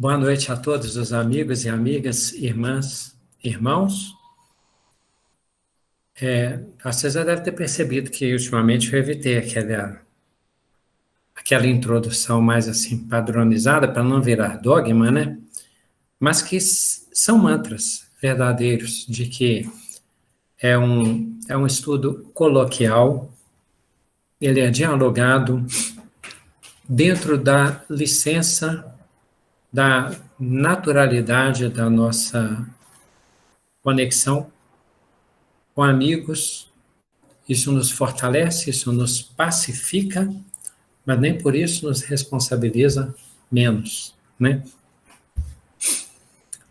Boa noite a todos os amigos e amigas, irmãs, irmãos. Vocês já devem ter percebido que ultimamente eu evitei aquela introdução mais assim padronizada para não virar dogma, né? Mas que são mantras verdadeiros de que é um estudo coloquial, ele é dialogado dentro da licença, da naturalidade da nossa conexão com amigos. Isso nos fortalece, isso nos pacifica, mas nem por isso nos responsabiliza menos, né?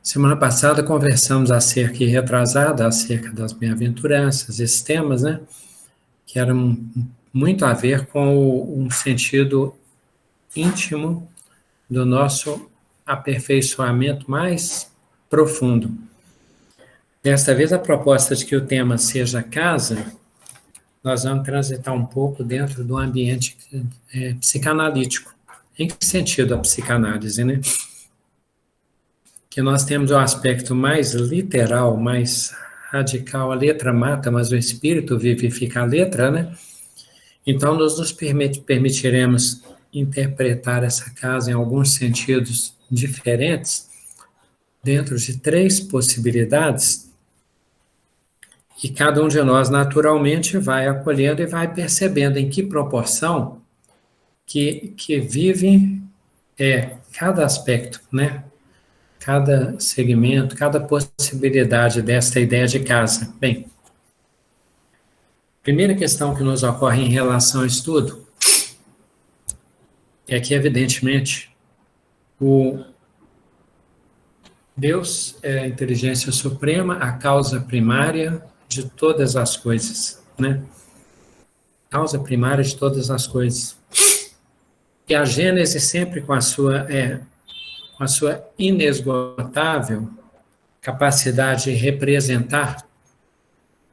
Semana passada conversamos acerca, e retrasada, acerca das bem-aventuranças, esses temas, né? Que eram muito a ver com um sentido íntimo do nosso aperfeiçoamento mais profundo. Desta vez, a proposta de que o tema seja casa, nós vamos transitar um pouco dentro do ambiente psicanalítico. Em que sentido a psicanálise, né? Que nós temos o aspecto mais literal, mais radical, a letra mata, mas o espírito vivifica a letra, né? Então, nós nos permitiremos interpretar essa casa em alguns sentidos diferentes, dentro de 3 possibilidades, e cada um de nós naturalmente vai acolhendo e vai percebendo em que proporção que vive cada aspecto, né? Cada segmento, cada possibilidade desta ideia de casa. Bem, primeira questão que nos ocorre em relação ao estudo é que, evidentemente, o Deus é a inteligência suprema, a causa primária de todas as coisas, né? Causa primária de todas as coisas. E a Gênese sempre com a sua inesgotável capacidade de representar.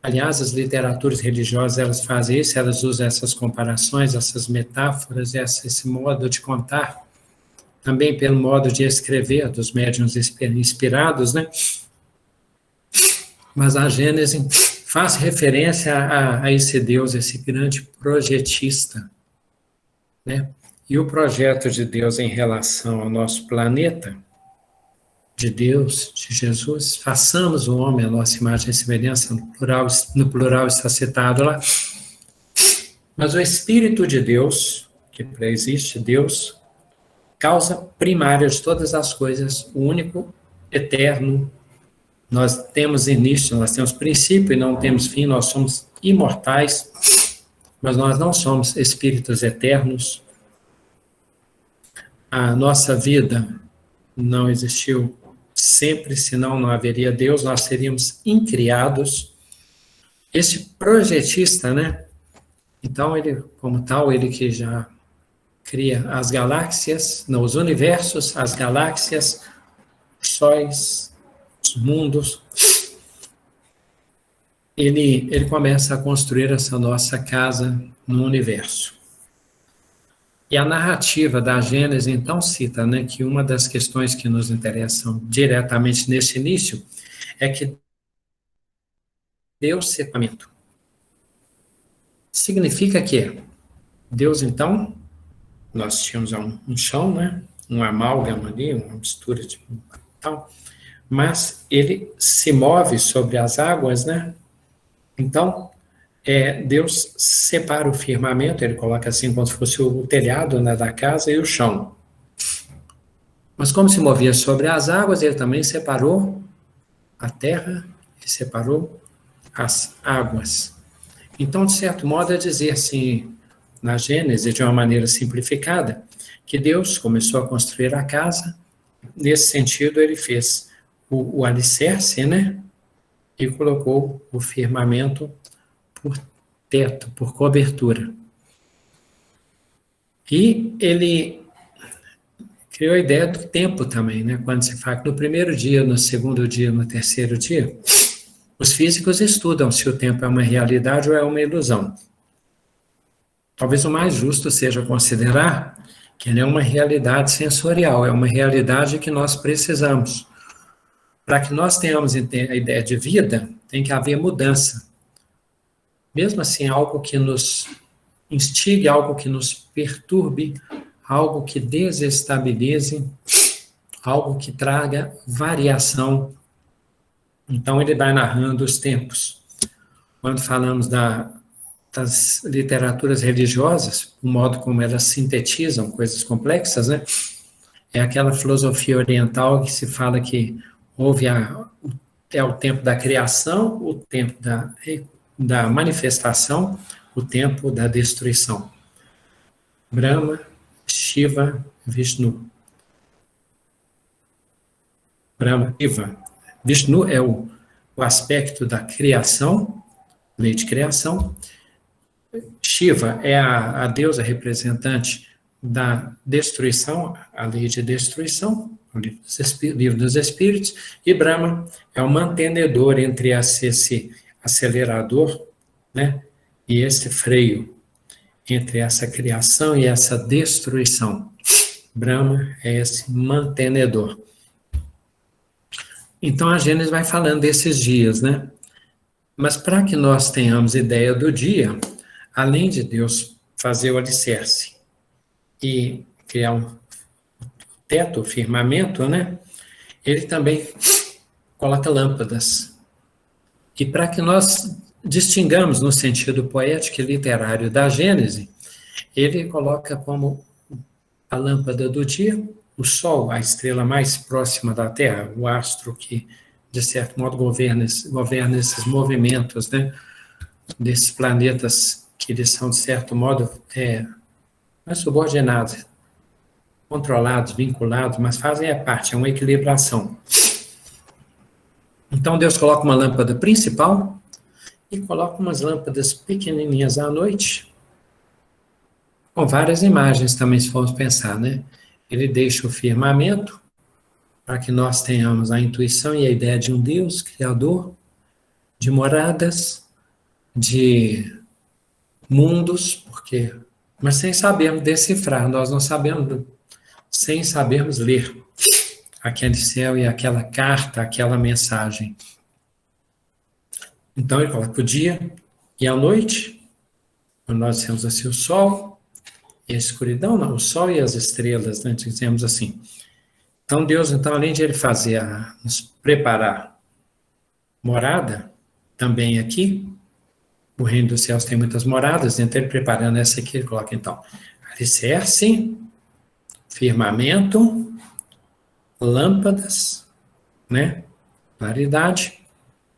Aliás, as literaturas religiosas, elas fazem isso, elas usam essas comparações, essas metáforas, esse modo de contar, também pelo modo de escrever dos médiuns inspirados, né? Mas a Gênese faz referência a esse Deus, esse grande projetista, né? E o projeto de Deus em relação ao nosso planeta, de Deus, de Jesus, façamos o homem a nossa imagem e semelhança, no plural está citado lá. Mas o Espírito de Deus, que pré-existe, Deus, causa primária de todas as coisas, o único, eterno. Nós temos início, nós temos princípio e não temos fim, nós somos imortais, mas nós não somos espíritos eternos. A nossa vida não existiu sempre, senão não haveria Deus, nós seríamos incriados. Esse projetista, né? Então, ele, como tal, ele que já cria as galáxias, não, os universos, as galáxias, os sóis, os mundos, ele começa a construir essa nossa casa no universo. E a narrativa da Gênese, então, cita, né, que uma das questões que nos interessam diretamente nesse início é que Deus separamento. Significa que Deus, então, nós tínhamos um chão, né, um amálgama ali, uma mistura de tal, mas ele se move sobre as águas, né? Então, Deus separa o firmamento, ele coloca assim como se fosse o telhado, né, da casa e o chão. Mas como se movia sobre as águas, ele também separou a terra e separou as águas. Então, de certo modo, é dizer assim, na Gênese, de uma maneira simplificada, que Deus começou a construir a casa, nesse sentido ele fez o alicerce, né, e colocou o firmamento por teto, por cobertura. E ele criou a ideia do tempo também, né? Quando se fala que no primeiro dia, no segundo dia, no terceiro dia, os físicos estudam se o tempo é uma realidade ou é uma ilusão. Talvez o mais justo seja considerar que ele é uma realidade sensorial, é uma realidade que nós precisamos. Para que nós tenhamos a ideia de vida, tem que haver mudança. Mesmo assim, algo que nos instigue, algo que nos perturbe, algo que desestabilize, algo que traga variação. Então, ele vai narrando os tempos. Quando falamos das literaturas religiosas, o modo como elas sintetizam coisas complexas, né? É aquela filosofia oriental que se fala que houve o tempo da criação, o tempo da manifestação, o tempo da destruição. Brahma, Shiva, Vishnu. Brahma, Shiva. Vishnu é o aspecto da criação, lei de criação. Shiva é a deusa representante da destruição, a lei de destruição, o livro dos espíritos, e Brahma é o mantenedor entre esse acelerador, né, e esse freio, entre essa criação e essa destruição. Brahma é esse mantenedor. Então a Gênesis vai falando desses dias, né? Mas para que nós tenhamos ideia do dia, além de Deus fazer o alicerce e criar um teto, firmamento, né? Ele também coloca lâmpadas. E para que nós distingamos no sentido poético e literário da Gênese, ele coloca como a lâmpada do dia, o Sol, a estrela mais próxima da Terra, o astro que, de certo modo, governa esses movimentos, né, desses planetas que eles são, de certo modo, mais subordinados, controlados, vinculados, mas fazem a parte, é uma equilibração. Então, Deus coloca uma lâmpada principal e coloca umas lâmpadas pequenininhas à noite, com várias imagens também, se formos pensar, né? Ele deixa o firmamento para que nós tenhamos a intuição e a ideia de um Deus criador, de moradas, de mundos, mas sem sabermos decifrar, nós não sabemos, sem sabermos ler aquele céu e aquela carta, aquela mensagem. Então ele coloca o dia e a noite, quando nós dizemos assim, o sol e a escuridão, não, o sol e as estrelas, né, dizemos assim. Então Deus, então, além de ele fazer, nos preparar morada, também aqui, o reino dos céus tem muitas moradas, então ele preparando essa aqui, ele coloca então, alicerce, firmamento, lâmpadas, né, claridade,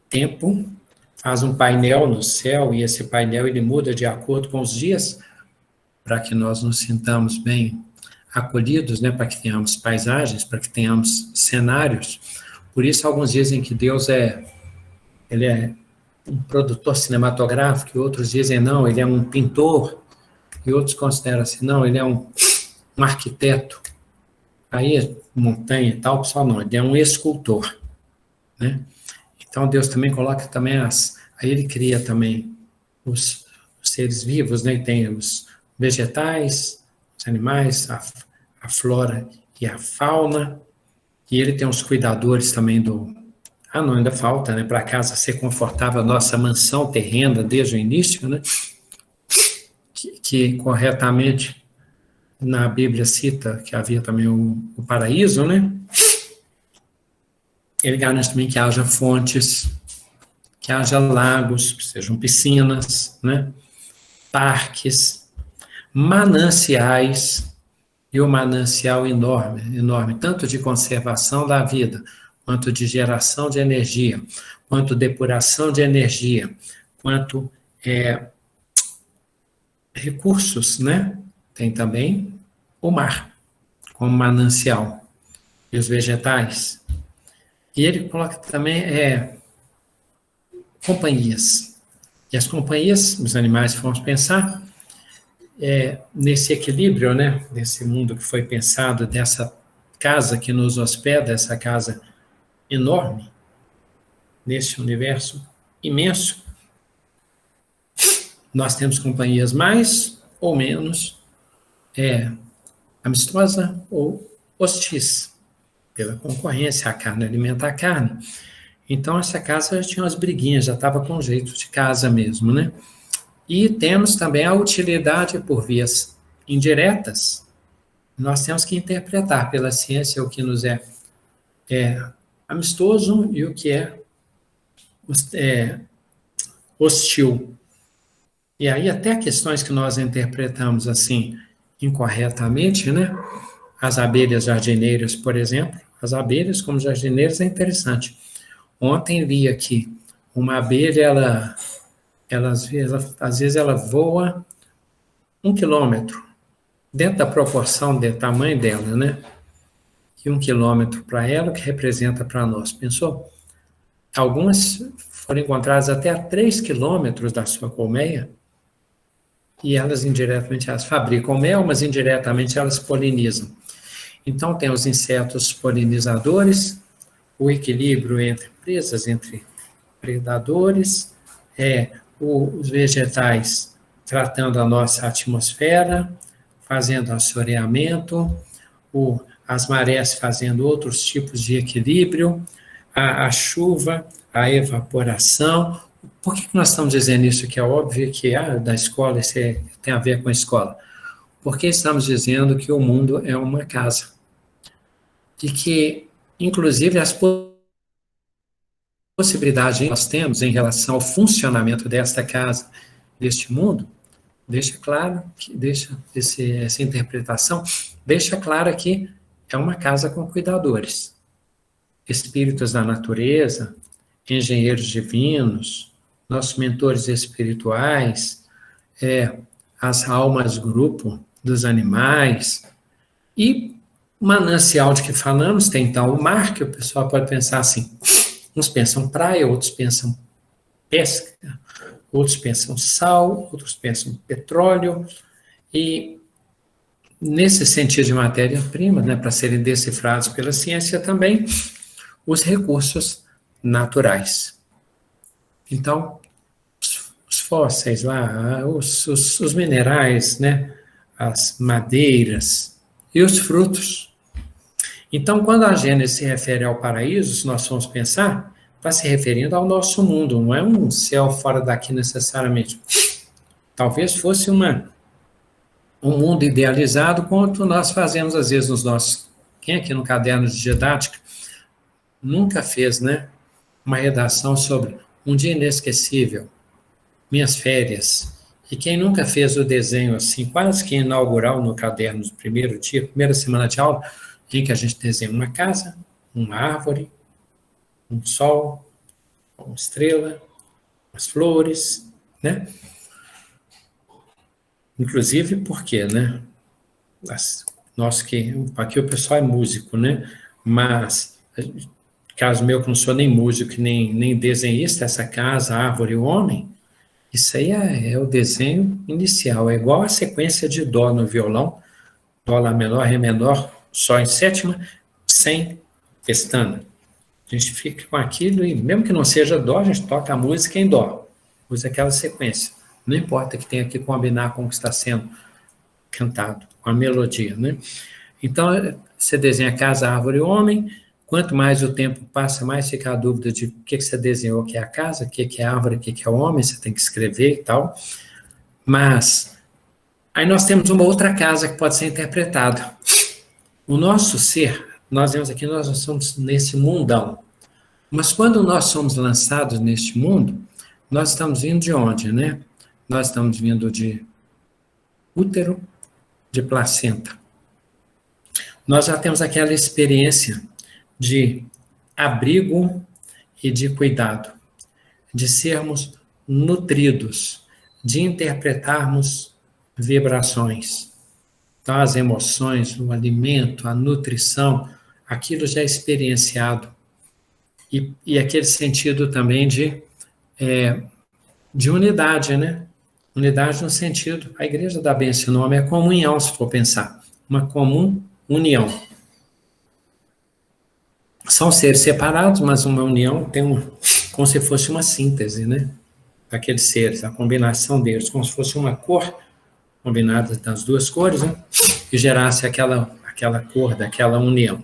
tempo, faz um painel no céu e esse painel ele muda de acordo com os dias, para que nós nos sintamos bem acolhidos, né, para que tenhamos paisagens, para que tenhamos cenários. Por isso, alguns dizem que Deus ele é um produtor cinematográfico, e outros dizem não, ele é um pintor, e outros consideram assim, não, ele é um arquiteto. Aí, montanha e tal, pessoal, não, ele é um escultor, né? Então, Deus também coloca também aí ele cria também os seres vivos, né? Tem os vegetais, os animais, a flora e a fauna, e ele tem os cuidadores também não, ainda falta, né? Para a casa ser confortável, a nossa mansão terrena desde o início, né? Que corretamente na Bíblia cita que havia também o paraíso, né? Ele garante também que haja fontes, que haja lagos, que sejam piscinas, né? Parques, mananciais, e o manancial enorme, tanto de conservação da vida, quanto de geração de energia, quanto depuração de energia, quanto recursos, né? Tem também o mar, como manancial, e os vegetais. E ele coloca também companhias. E as companhias, os animais, se formos pensar, nesse equilíbrio, né, desse mundo que foi pensado, dessa casa que nos hospeda, essa casa enorme, nesse universo imenso, nós temos companhias mais ou menos amistosa ou hostis, pela concorrência, a carne alimenta a carne. Então, essa casa já tinha umas briguinhas, já estava com jeito de casa mesmo, né? E temos também a utilidade por vias indiretas. Nós temos que interpretar pela ciência o que nos é amistoso e o que é hostil. E aí até questões que nós interpretamos assim incorretamente, né? As abelhas jardineiras, por exemplo, as abelhas como jardineiras é interessante. Ontem vi aqui uma abelha, às vezes ela voa 1 quilômetro, dentro da proporção do tamanho dela, né? E 1 quilômetro para ela, o que representa para nós. Pensou? Algumas foram encontradas até a 3 quilômetros da sua colmeia, e elas indiretamente elas fabricam mel, mas indiretamente elas polinizam. Então tem os insetos polinizadores, o equilíbrio entre presas, entre predadores, os vegetais tratando a nossa atmosfera, fazendo assoreamento, as marés fazendo outros tipos de equilíbrio, a chuva, a evaporação. Por que nós estamos dizendo isso, que é óbvio que da escola, isso tem a ver com a escola? Porque estamos dizendo que o mundo é uma casa. E que, inclusive, as possibilidades que nós temos em relação ao funcionamento desta casa, deste mundo, deixa claro, essa interpretação, deixa claro que é uma casa com cuidadores. Espíritos da natureza, engenheiros divinos, nossos mentores espirituais, as almas grupo dos animais, e o manancial de que falamos tem então o mar, que o pessoal pode pensar assim, uns pensam praia, outros pensam pesca, outros pensam sal, outros pensam petróleo, e nesse sentido de matéria-prima, né, para serem decifrados pela ciência também, os recursos naturais. Então, os fósseis lá, os minerais, né, as madeiras e os frutos. Então, quando a Gênesis se refere ao paraíso, se nós formos pensar, está se referindo ao nosso mundo, não é um céu fora daqui necessariamente. Talvez fosse um mundo idealizado, quanto nós fazemos às vezes nos nossos... Quem aqui no caderno de didática nunca fez, né, uma redação sobre um dia inesquecível, minhas férias, e quem nunca fez o desenho assim, quase que inaugural no caderno do primeiro dia, primeira semana de aula, em que a gente desenha uma casa, uma árvore, um sol, uma estrela, as flores, né? Inclusive porque, né? Aqui o pessoal é músico, né? Mas, caso meu que não sou nem músico, nem desenhista, essa casa, a árvore e o homem, isso aí é o desenho inicial, é igual a sequência de dó no violão, dó, lá menor, ré menor, sol em sétima, sem pestana. A gente fica com aquilo e, mesmo que não seja dó, a gente toca a música em dó, usa aquela sequência. Não importa que tenha que combinar com o que está sendo cantado, com a melodia, né? Então, você desenha a casa, a árvore e o homem. Quanto mais o tempo passa, mais fica a dúvida de o que você desenhou, que é a casa, o que é a árvore, o que é o homem, você tem que escrever e tal. Mas, aí nós temos uma outra casa que pode ser interpretada. O nosso ser, nós vemos aqui, nós somos nesse mundão. Mas quando nós somos lançados neste mundo, nós estamos vindo de onde, né? Nós estamos vindo de útero, de placenta. Nós já temos aquela experiência de abrigo e de cuidado, de sermos nutridos, de interpretarmos vibrações. Então, as emoções, o alimento, a nutrição, aquilo já é experienciado. E aquele sentido também de unidade, né? Unidade no sentido, a igreja dá bem esse nome, é comunhão, se for pensar. Uma comum união. São seres separados, mas uma união tem como se fosse uma síntese, né? Daqueles seres, a combinação deles, como se fosse uma cor combinada das duas cores, né? e gerasse aquela cor daquela união.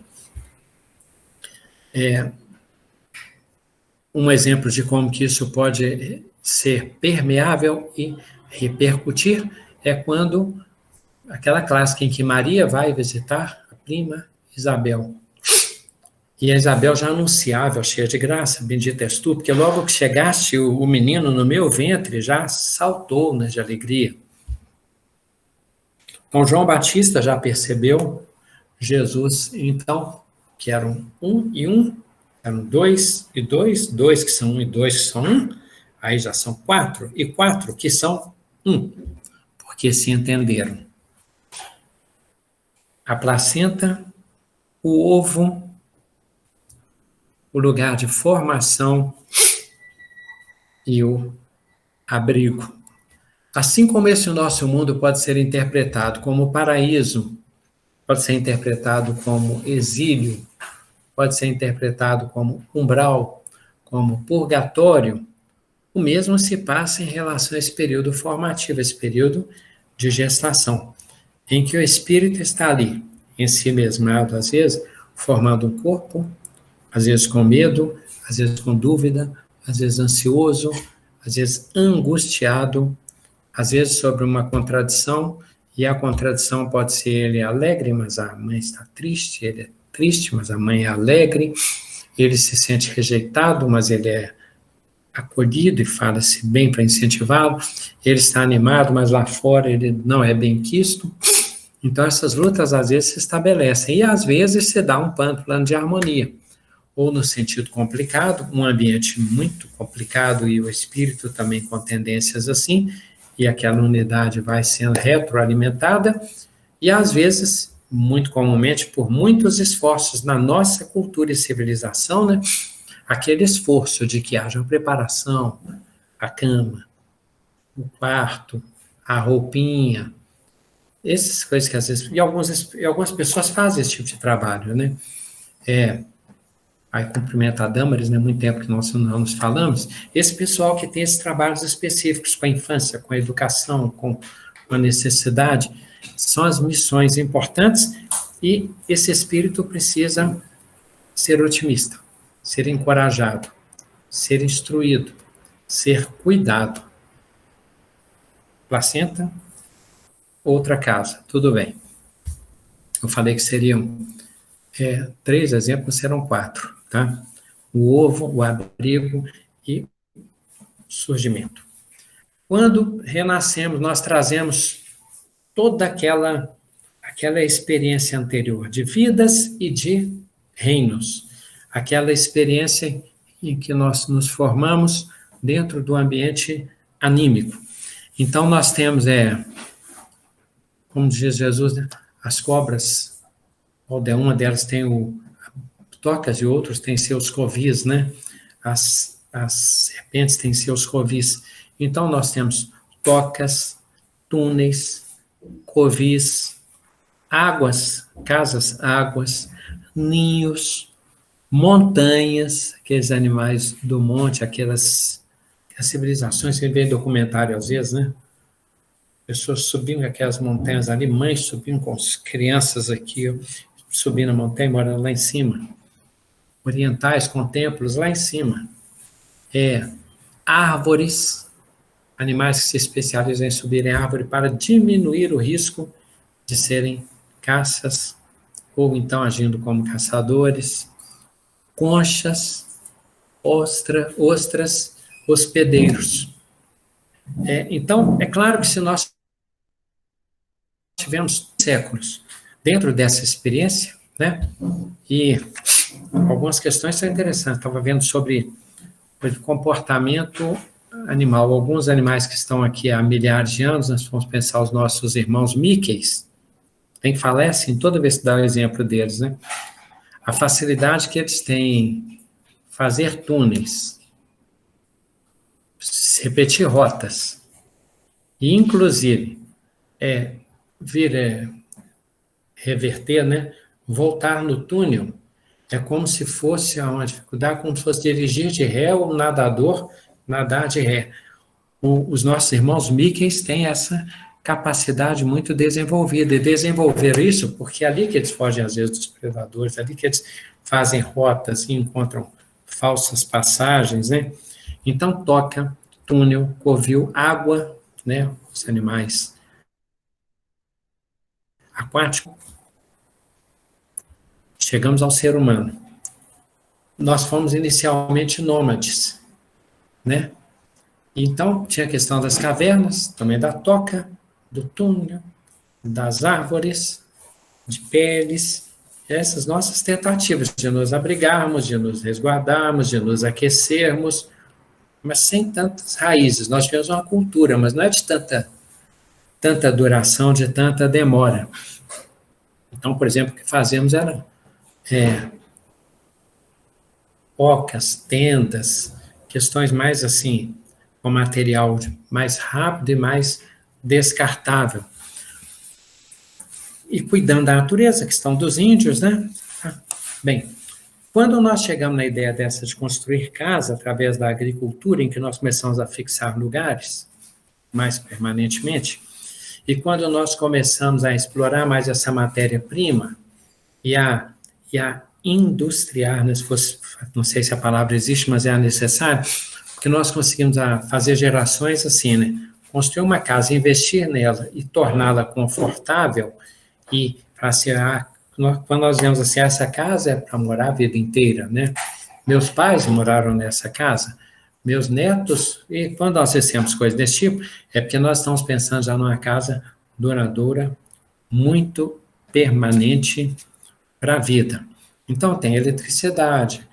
Um exemplo de como que isso pode ser permeável e repercutir é quando aquela clássica em que Maria vai visitar a prima Isabel. E a Isabel já anunciava, cheia de graça, bendita és tu, porque logo que chegaste, o menino no meu ventre já saltou, né, de alegria. Então, João Batista já percebeu Jesus, então, que eram um e um, eram dois e dois, dois que são um e dois que são um, aí já são quatro, e quatro que são um, porque se entenderam. A placenta, o ovo, o lugar de formação e o abrigo. Assim como esse nosso mundo pode ser interpretado como paraíso, pode ser interpretado como exílio, pode ser interpretado como umbral, como purgatório, o mesmo se passa em relação a esse período formativo, esse período de gestação, em que o espírito está ali, em si mesmado, às vezes, formando um corpo, às vezes com medo, às vezes com dúvida, às vezes ansioso, às vezes angustiado, às vezes sobre uma contradição, e a contradição pode ser ele é alegre, mas a mãe está triste, ele é triste, mas a mãe é alegre, ele se sente rejeitado, mas ele é acolhido e fala-se bem para incentivá-lo, ele está animado, mas lá fora ele não é bem quisto. Então essas lutas às vezes se estabelecem, e às vezes se dá um plano de harmonia, ou no sentido complicado, um ambiente muito complicado e o espírito também com tendências assim, e aquela unidade vai sendo retroalimentada, e às vezes, muito comumente, por muitos esforços na nossa cultura e civilização, né, aquele esforço de que haja preparação, a cama, o quarto, a roupinha, essas coisas que às vezes, e algumas pessoas fazem esse tipo de trabalho, né, aí cumprimento a Damaris, né, muito tempo que nós não nos falamos, esse pessoal que tem esses trabalhos específicos com a infância, com a educação, com a necessidade, são as missões importantes, e esse espírito precisa ser otimista, ser encorajado, ser instruído, ser cuidado. Placenta, outra casa, tudo bem. Eu falei que seriam 3 exemplos, serão 4. Tá? O ovo, o abrigo e o surgimento. Quando renascemos, nós trazemos toda aquela experiência anterior de vidas e de reinos, aquela experiência em que nós nos formamos dentro do ambiente anímico. Então nós temos, como diz Jesus, né, as cobras, uma delas tem tocas e outros têm seus covis, né? As serpentes têm seus covis. Então, nós temos tocas, túneis, covis, águas, casas, águas, ninhos, montanhas, aqueles animais do monte, as civilizações que vê em documentário às vezes, né? Pessoas subindo aquelas montanhas ali, mães subindo com as crianças aqui, subindo a montanha, morando lá em cima. Orientais com templos lá em cima. Árvores, animais que se especializam em subir em árvore para diminuir o risco de serem caças, ou então agindo como caçadores. Conchas, ostras, hospedeiros. Então, é claro que se nós tivemos séculos dentro dessa experiência, né, e algumas questões são interessantes. Estava vendo sobre o comportamento animal. Alguns animais que estão aqui há milhares de anos, nós vamos pensar os nossos irmãos Mickeys, tem que falar assim, toda vez que dá o exemplo deles, né? A facilidade que eles têm fazer túneis, repetir rotas, e inclusive reverter, né? Voltar no túnel. É como se fosse uma dificuldade, como se fosse dirigir de ré ou nadador, nadar de ré. Os nossos irmãos Mickeys têm essa capacidade muito desenvolvida. E desenvolver isso, porque é ali que eles fogem, às vezes, dos predadores, é ali que eles fazem rotas e encontram falsas passagens, né? Então, toca, túnel, covil, água, né? Os animais aquáticos. Chegamos ao ser humano. Nós fomos inicialmente nômades, né? Então, tinha a questão das cavernas, também da toca, do túnel, das árvores, de peles, essas nossas tentativas de nos abrigarmos, de nos resguardarmos, de nos aquecermos, mas sem tantas raízes. Nós tivemos uma cultura, mas não é de tanta duração, de tanta demora. Então, por exemplo, o que fazemos era ocas, tendas, questões mais assim, com material mais rápido e mais descartável. E cuidando da natureza, questão dos índios, né? Bem, quando nós chegamos na ideia dessa de construir casa através da agricultura, em que nós começamos a fixar lugares mais permanentemente, e quando nós começamos a explorar mais essa matéria-prima e a industriar, não sei se a palavra existe, mas é necessário, porque nós conseguimos fazer gerações assim, né? Construir uma casa, investir nela e torná-la confortável e assim, quando nós vemos assim, essa casa é para morar a vida inteira, né? Meus pais moraram nessa casa, meus netos, e quando nós recebemos coisas desse tipo, é porque nós estamos pensando já numa casa duradoura, muito permanente para a vida. Então, tem eletricidade,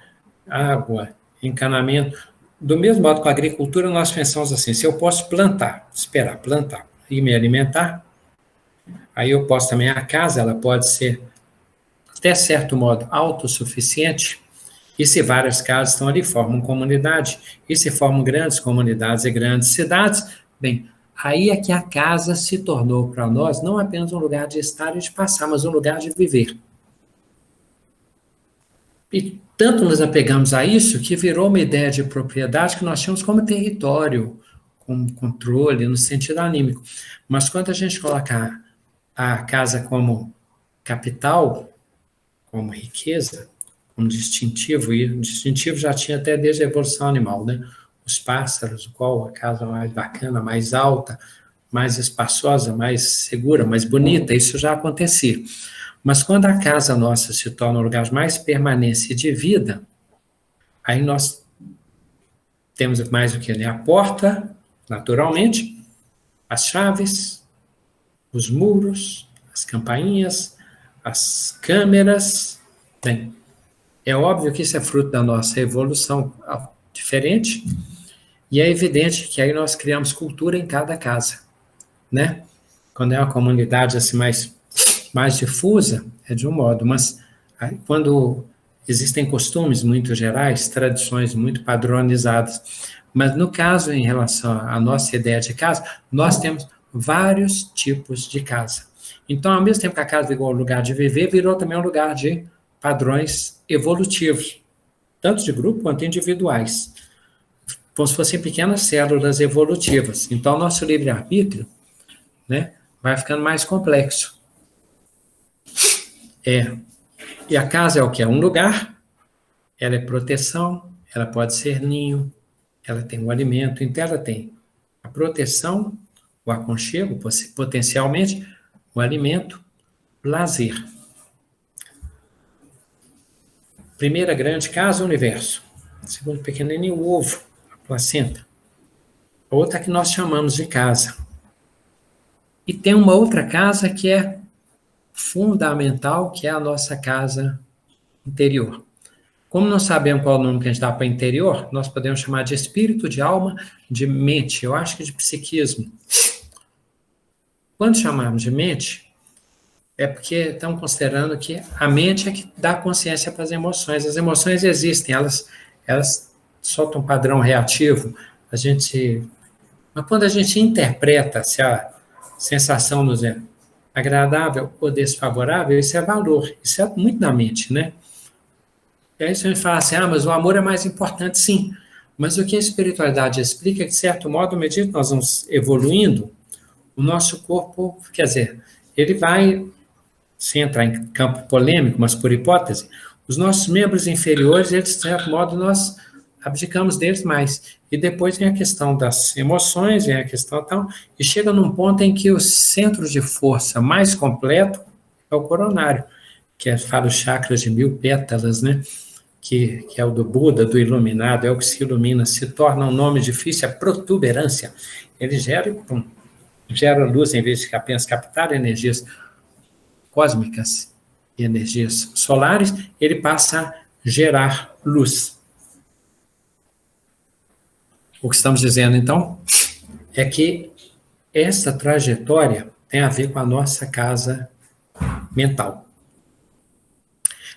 água, encanamento. Do mesmo modo com a agricultura, nós pensamos assim, se eu posso plantar, esperar plantar e me alimentar, aí eu posso também, a casa, ela pode ser, até certo modo, autossuficiente, e se várias casas estão ali, formam comunidade, e se formam grandes comunidades e grandes cidades, bem, aí é que a casa se tornou para nós não apenas um lugar de estar e de passar, mas um lugar de viver. E tanto nos apegamos a isso que virou uma ideia de propriedade que nós tínhamos como território, como controle, no sentido anímico. Mas quando a gente coloca a casa como capital, como riqueza, como distintivo, e o distintivo já tinha até desde a evolução animal, né? Os pássaros, qual a casa mais bacana, mais alta, mais espaçosa, mais segura, mais bonita, isso já acontecia. Mas quando a casa nossa se torna um lugar de mais permanência e de vida, aí nós temos mais o que? Né? A porta, naturalmente, as chaves, os muros, as campainhas, as câmeras. Bem, é óbvio que isso é fruto da nossa evolução diferente, e é evidente que aí nós criamos cultura em cada casa, né? Quando é uma comunidade assim mais difusa, é de um modo, mas aí, quando existem costumes muito gerais, tradições muito padronizadas, mas no caso, em relação à nossa ideia de casa, nós temos vários tipos de casa. Então, ao mesmo tempo que a casa virou um lugar de viver, virou também um lugar de padrões evolutivos, tanto de grupo quanto individuais, como se fossem pequenas células evolutivas. Então, nosso livre-arbítrio, né, vai ficando mais complexo. E a casa é o que? É um lugar, ela é proteção, ela pode ser ninho, ela tem o alimento, então ela tem a proteção, o aconchego, potencialmente, o alimento, o lazer. Primeira grande casa, o universo. Segundo pequenininho, o ovo, a placenta. A outra que nós chamamos de casa. E tem uma outra casa que é fundamental, que é a nossa casa interior. Como não sabemos qual é o nome que a gente dá para interior, nós podemos chamar de espírito, de alma, de mente, eu acho que de psiquismo. Quando chamamos de mente, é porque estamos considerando que a mente é que dá consciência para as emoções. As emoções existem, elas soltam um padrão reativo. Mas quando a gente interpreta se a sensação nos é agradável ou desfavorável, isso é valor, isso é muito da mente, né? E aí a gente fala assim, mas o amor é mais importante, sim. Mas o que a espiritualidade explica é que, de certo modo, à medida que nós vamos evoluindo, o nosso corpo, quer dizer, ele vai, sem entrar em campo polêmico, mas por hipótese, os nossos membros inferiores, eles, de certo modo, nós abdicamos deles mais. E depois vem a questão das emoções, vem a questão tal, e chega num ponto em que o centro de força mais completo é o coronário, que é, fala os chakras de 1000 pétalas, né? Que é o do Buda, do iluminado, é o que se ilumina, se torna um nome difícil, a protuberância. Ele gera luz, em vez de apenas captar energias cósmicas e energias solares, ele passa a gerar luz. O que estamos dizendo, então, é que essa trajetória tem a ver com a nossa casa mental.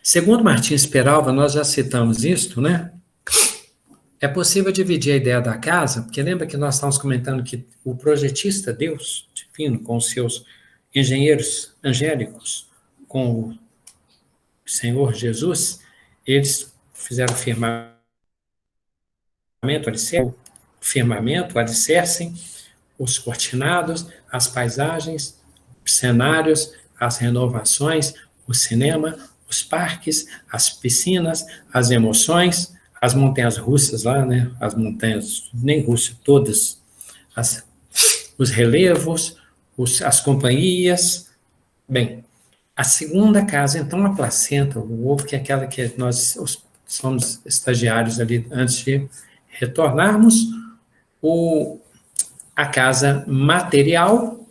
Segundo Martins Peralva, nós já citamos isto, né? É possível dividir a ideia da casa, porque lembra que nós estávamos comentando que o projetista, Deus divino, com os seus engenheiros angélicos, com o Senhor Jesus, eles fizeram o firmamento, o alicerce, os cortinados, as paisagens, os cenários, as renovações, o cinema, os parques, as piscinas, as emoções, as montanhas russas lá, né? As montanhas, nem russas, todas, os relevos, as companhias. Bem, a segunda casa, então, a placenta, o ovo, que é aquela que nós somos estagiários ali antes de retornarmos, a casa material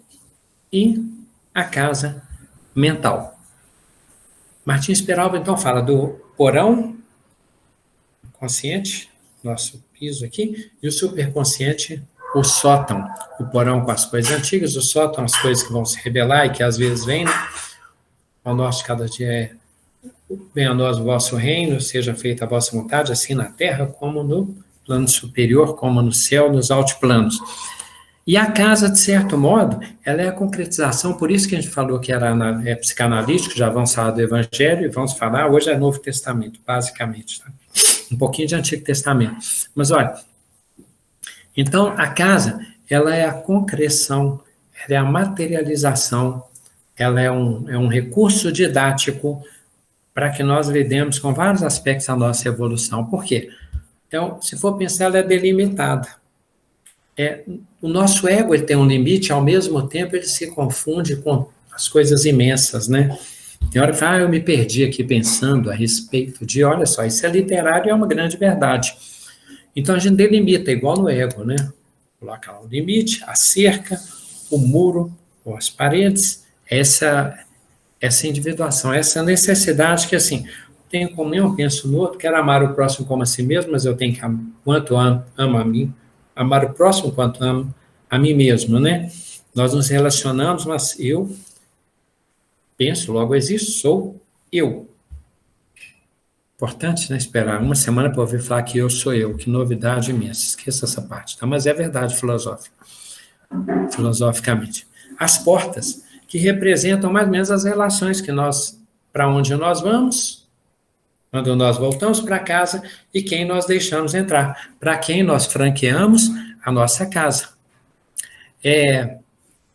e a casa mental. Martins Peralva, então, fala do porão consciente, nosso piso aqui, e o superconsciente, o sótão. O porão com as coisas antigas, o sótão, as coisas que vão se rebelar e que às vezes vêm, né? Ao nosso cada dia é: venha a nós o vosso reino, seja feita a vossa vontade, assim na terra como no plano superior, como no céu, nos altiplanos. E a casa, de certo modo, ela é a concretização, por isso que a gente falou que era psicanalítico, já vamos falar do Evangelho, e vamos falar, hoje é Novo Testamento, basicamente, tá? Um pouquinho de Antigo Testamento. Mas olha, então a casa, ela é a concreção, ela é a materialização, ela é um recurso didático para que nós lidemos com vários aspectos da nossa evolução. Por quê? Então, se for pensar, ela é delimitada. O nosso ego, ele tem um limite, ao mesmo tempo ele se confunde com as coisas imensas, né? Tem hora que fala, eu me perdi aqui pensando a respeito de, olha só, isso é literário e é uma grande verdade. Então a gente delimita, igual no ego, né? Coloca lá o limite, a cerca, o muro, ou as paredes, essa individuação, essa necessidade que, assim, tenho comunhão, penso no outro, quero amar o próximo como a si mesmo, mas eu tenho que, quanto amo a mim, amar o próximo quanto amo a mim mesmo, né? Nós nos relacionamos, mas eu penso, logo existo, sou eu. Importante, né? Esperar uma semana para ouvir falar que eu sou eu, que novidade imensa. Esqueça essa parte, tá? Mas é verdade filosoficamente. As portas, que representam mais ou menos as relações que nós, para onde nós vamos, quando nós voltamos para casa e quem nós deixamos entrar, para quem nós franqueamos a nossa casa.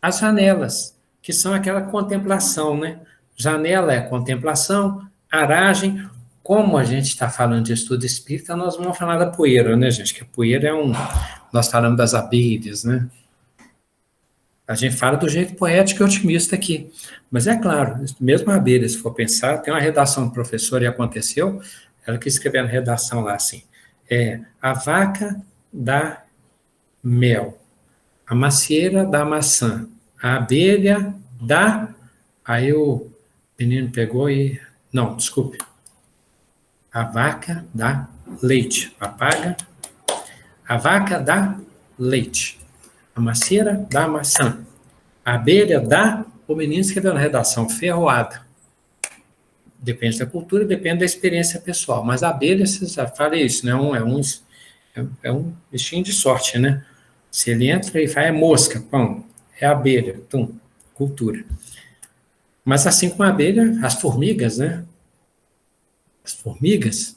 As janelas, que são aquela contemplação, né? Janela é contemplação, aragem. Como a gente está falando de estudo espírita, nós vamos falar da poeira, né, gente? Que a poeira nós falamos das abelhas, né? A gente fala do jeito poético e otimista aqui. Mas é claro, mesmo a abelha, se for pensar, tem uma redação do professor e aconteceu, ela quis escrever na redação lá assim, a vaca dá mel, a macieira dá maçã, a abelha dá... Aí o menino pegou e... Não, desculpe. A vaca dá leite. Apaga. A vaca dá leite. A macieira dá maçã. A abelha dá... O menino escreveu na redação, ferroada. Depende da cultura, depende da experiência pessoal. Mas a abelha, você já fala isso, né? É um bichinho de sorte, né? Se ele entra e fala, é mosca, pão, é abelha, tum, cultura. Mas assim como a abelha, as formigas, né? As formigas,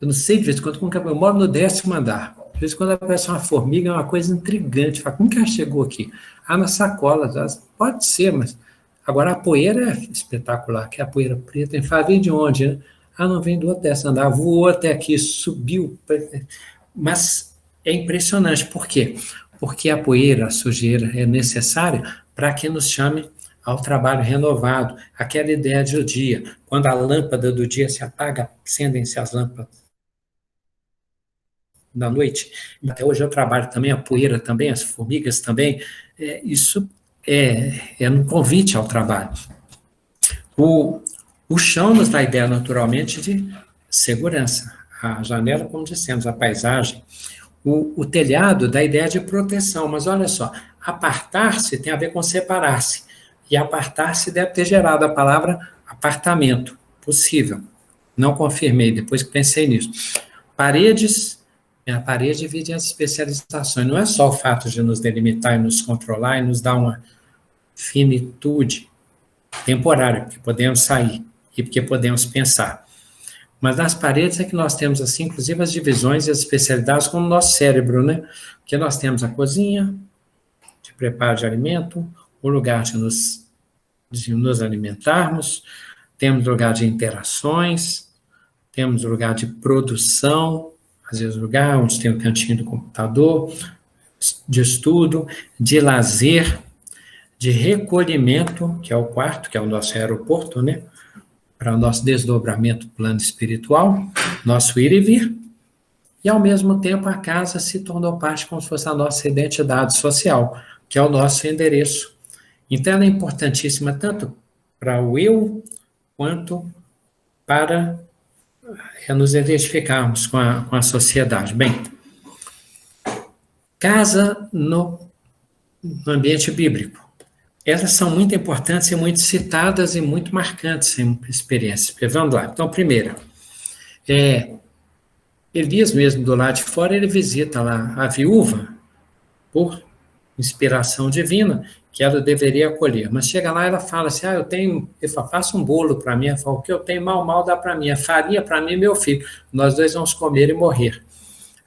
eu não sei de vez em quando, eu moro no 10º andar. Às vezes, quando aparece uma formiga, é uma coisa intrigante. Fala, como que ela chegou aqui? Ah, na sacola. Pode ser, mas... Agora, a poeira é espetacular, que é a poeira preta. E fala, vem de onde, né? Ah, não, vem do outro dessa andar. Voou até aqui, subiu. Mas é impressionante. Por quê? Porque a poeira, a sujeira, é necessária para que nos chame ao trabalho renovado. Aquela ideia do dia. Quando a lâmpada do dia se apaga, acendem-se as lâmpadas da noite. Até hoje eu trabalho também, a poeira também, as formigas também. Isso é um convite ao trabalho. O chão nos dá a ideia naturalmente de segurança. A janela, como dissemos, a paisagem. O telhado dá a ideia de proteção, mas olha só, apartar-se tem a ver com separar-se. E apartar-se deve ter gerado a palavra apartamento. Possível. Não confirmei, depois que pensei nisso. Paredes, a parede divide as especializações. Não é só o fato de nos delimitar e nos controlar e nos dar uma finitude temporária, porque podemos sair e porque podemos pensar. Mas nas paredes é que nós temos, assim, inclusive as divisões e as especialidades como o nosso cérebro, né? Porque nós temos a cozinha, de preparo de alimento, o lugar de nos alimentarmos, temos lugar de interações, temos lugar de produção, às vezes lugar onde tem o cantinho do computador, de estudo, de lazer, de recolhimento, que é o quarto, que é o nosso aeroporto, né? Para o nosso desdobramento plano espiritual, nosso ir e vir, e ao mesmo tempo a casa se tornou parte como se fosse a nossa identidade social, que é o nosso endereço. Então ela é importantíssima tanto para o eu, quanto para nos identificarmos com a sociedade. Bem, casa no ambiente bíblico. Elas são muito importantes e muito citadas e muito marcantes em experiência. Vamos lá. Então, primeiro, Elias mesmo do lado de fora, ele visita lá a viúva por inspiração divina, que ela deveria acolher. Mas chega lá, ela fala assim, ele fala, faça um bolo para mim. Ela fala, o que eu tenho mal dá para mim. A farinha para mim e meu filho. Nós dois vamos comer e morrer.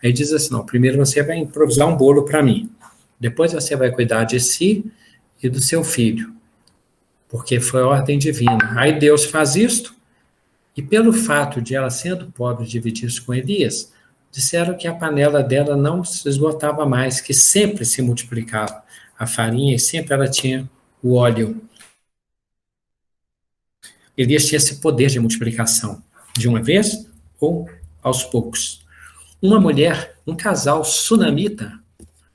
Aí diz assim, não, primeiro você vai improvisar um bolo para mim. Depois você vai cuidar de si e do seu filho. Porque foi a ordem divina. Aí Deus faz isto, e pelo fato de ela, sendo pobre, dividir-se com Elias, disseram que a panela dela não se esgotava mais, que sempre se multiplicava a farinha e sempre ela tinha o óleo. Elias tinha esse poder de multiplicação, de uma vez ou aos poucos. Uma mulher, um casal sunamita,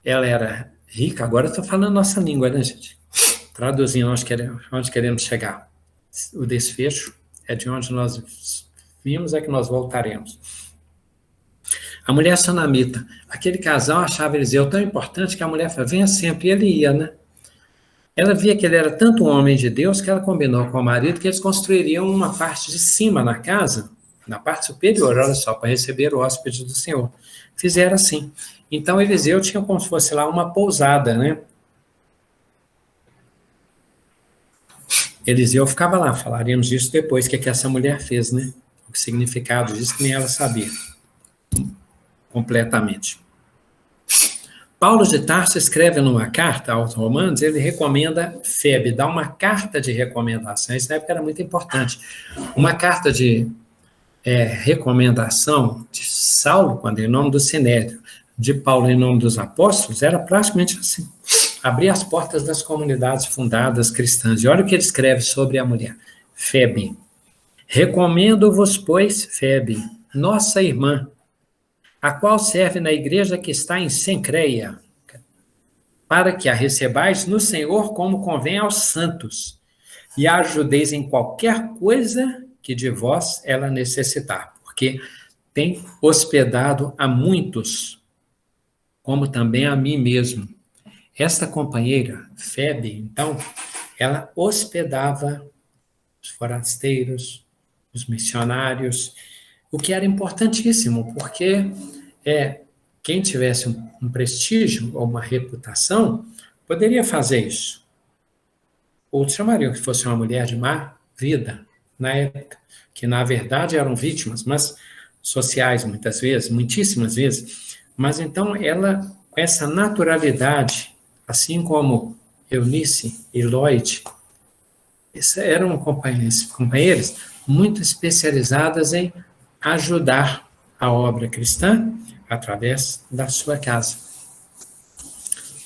ela era rica, agora estou falando nossa língua, né, gente? Traduzindo onde queremos chegar. O desfecho é de onde nós vimos, é que nós voltaremos. A mulher sunamita, aquele casal achava Eliseu tão importante que a mulher falou, venha sempre, e ele ia, né? Ela via que ele era tanto um homem de Deus que ela combinou com o marido que eles construiriam uma parte de cima na casa, na parte superior, olha só, para receber o hóspede do Senhor. Fizeram assim. Então Eliseu tinha como se fosse lá uma pousada, né? Eliseu ficava lá, falaremos disso depois, o que essa mulher fez, né? O significado disso que nem ela sabia completamente. Paulo de Tarso escreve numa carta aos Romanos, ele recomenda Febe, dá uma carta de recomendação, isso na época era muito importante. Uma carta de recomendação de Saulo, quando em nome do Sinédrio, de Paulo em nome dos apóstolos, era praticamente assim. Abrir as portas das comunidades fundadas cristãs. E olha o que ele escreve sobre a mulher. Febe. Recomendo-vos, pois, Febe, nossa irmã, a qual serve na igreja que está em Cencreia, para que a recebais no Senhor como convém aos santos, e a ajudeis em qualquer coisa que de vós ela necessitar, porque tem hospedado a muitos, como também a mim mesmo. Esta companheira, Febe, então, ela hospedava os forasteiros, os missionários, o que era importantíssimo, porque quem tivesse um prestígio ou uma reputação poderia fazer isso. Outros chamariam que fosse uma mulher de má vida, na época, que na verdade eram vítimas, mas sociais muitas vezes, muitíssimas vezes, Mas então ela, com essa naturalidade, assim como Eunice e Lloyd, eram companheiras muito especializadas em ajudar a obra cristã através da sua casa.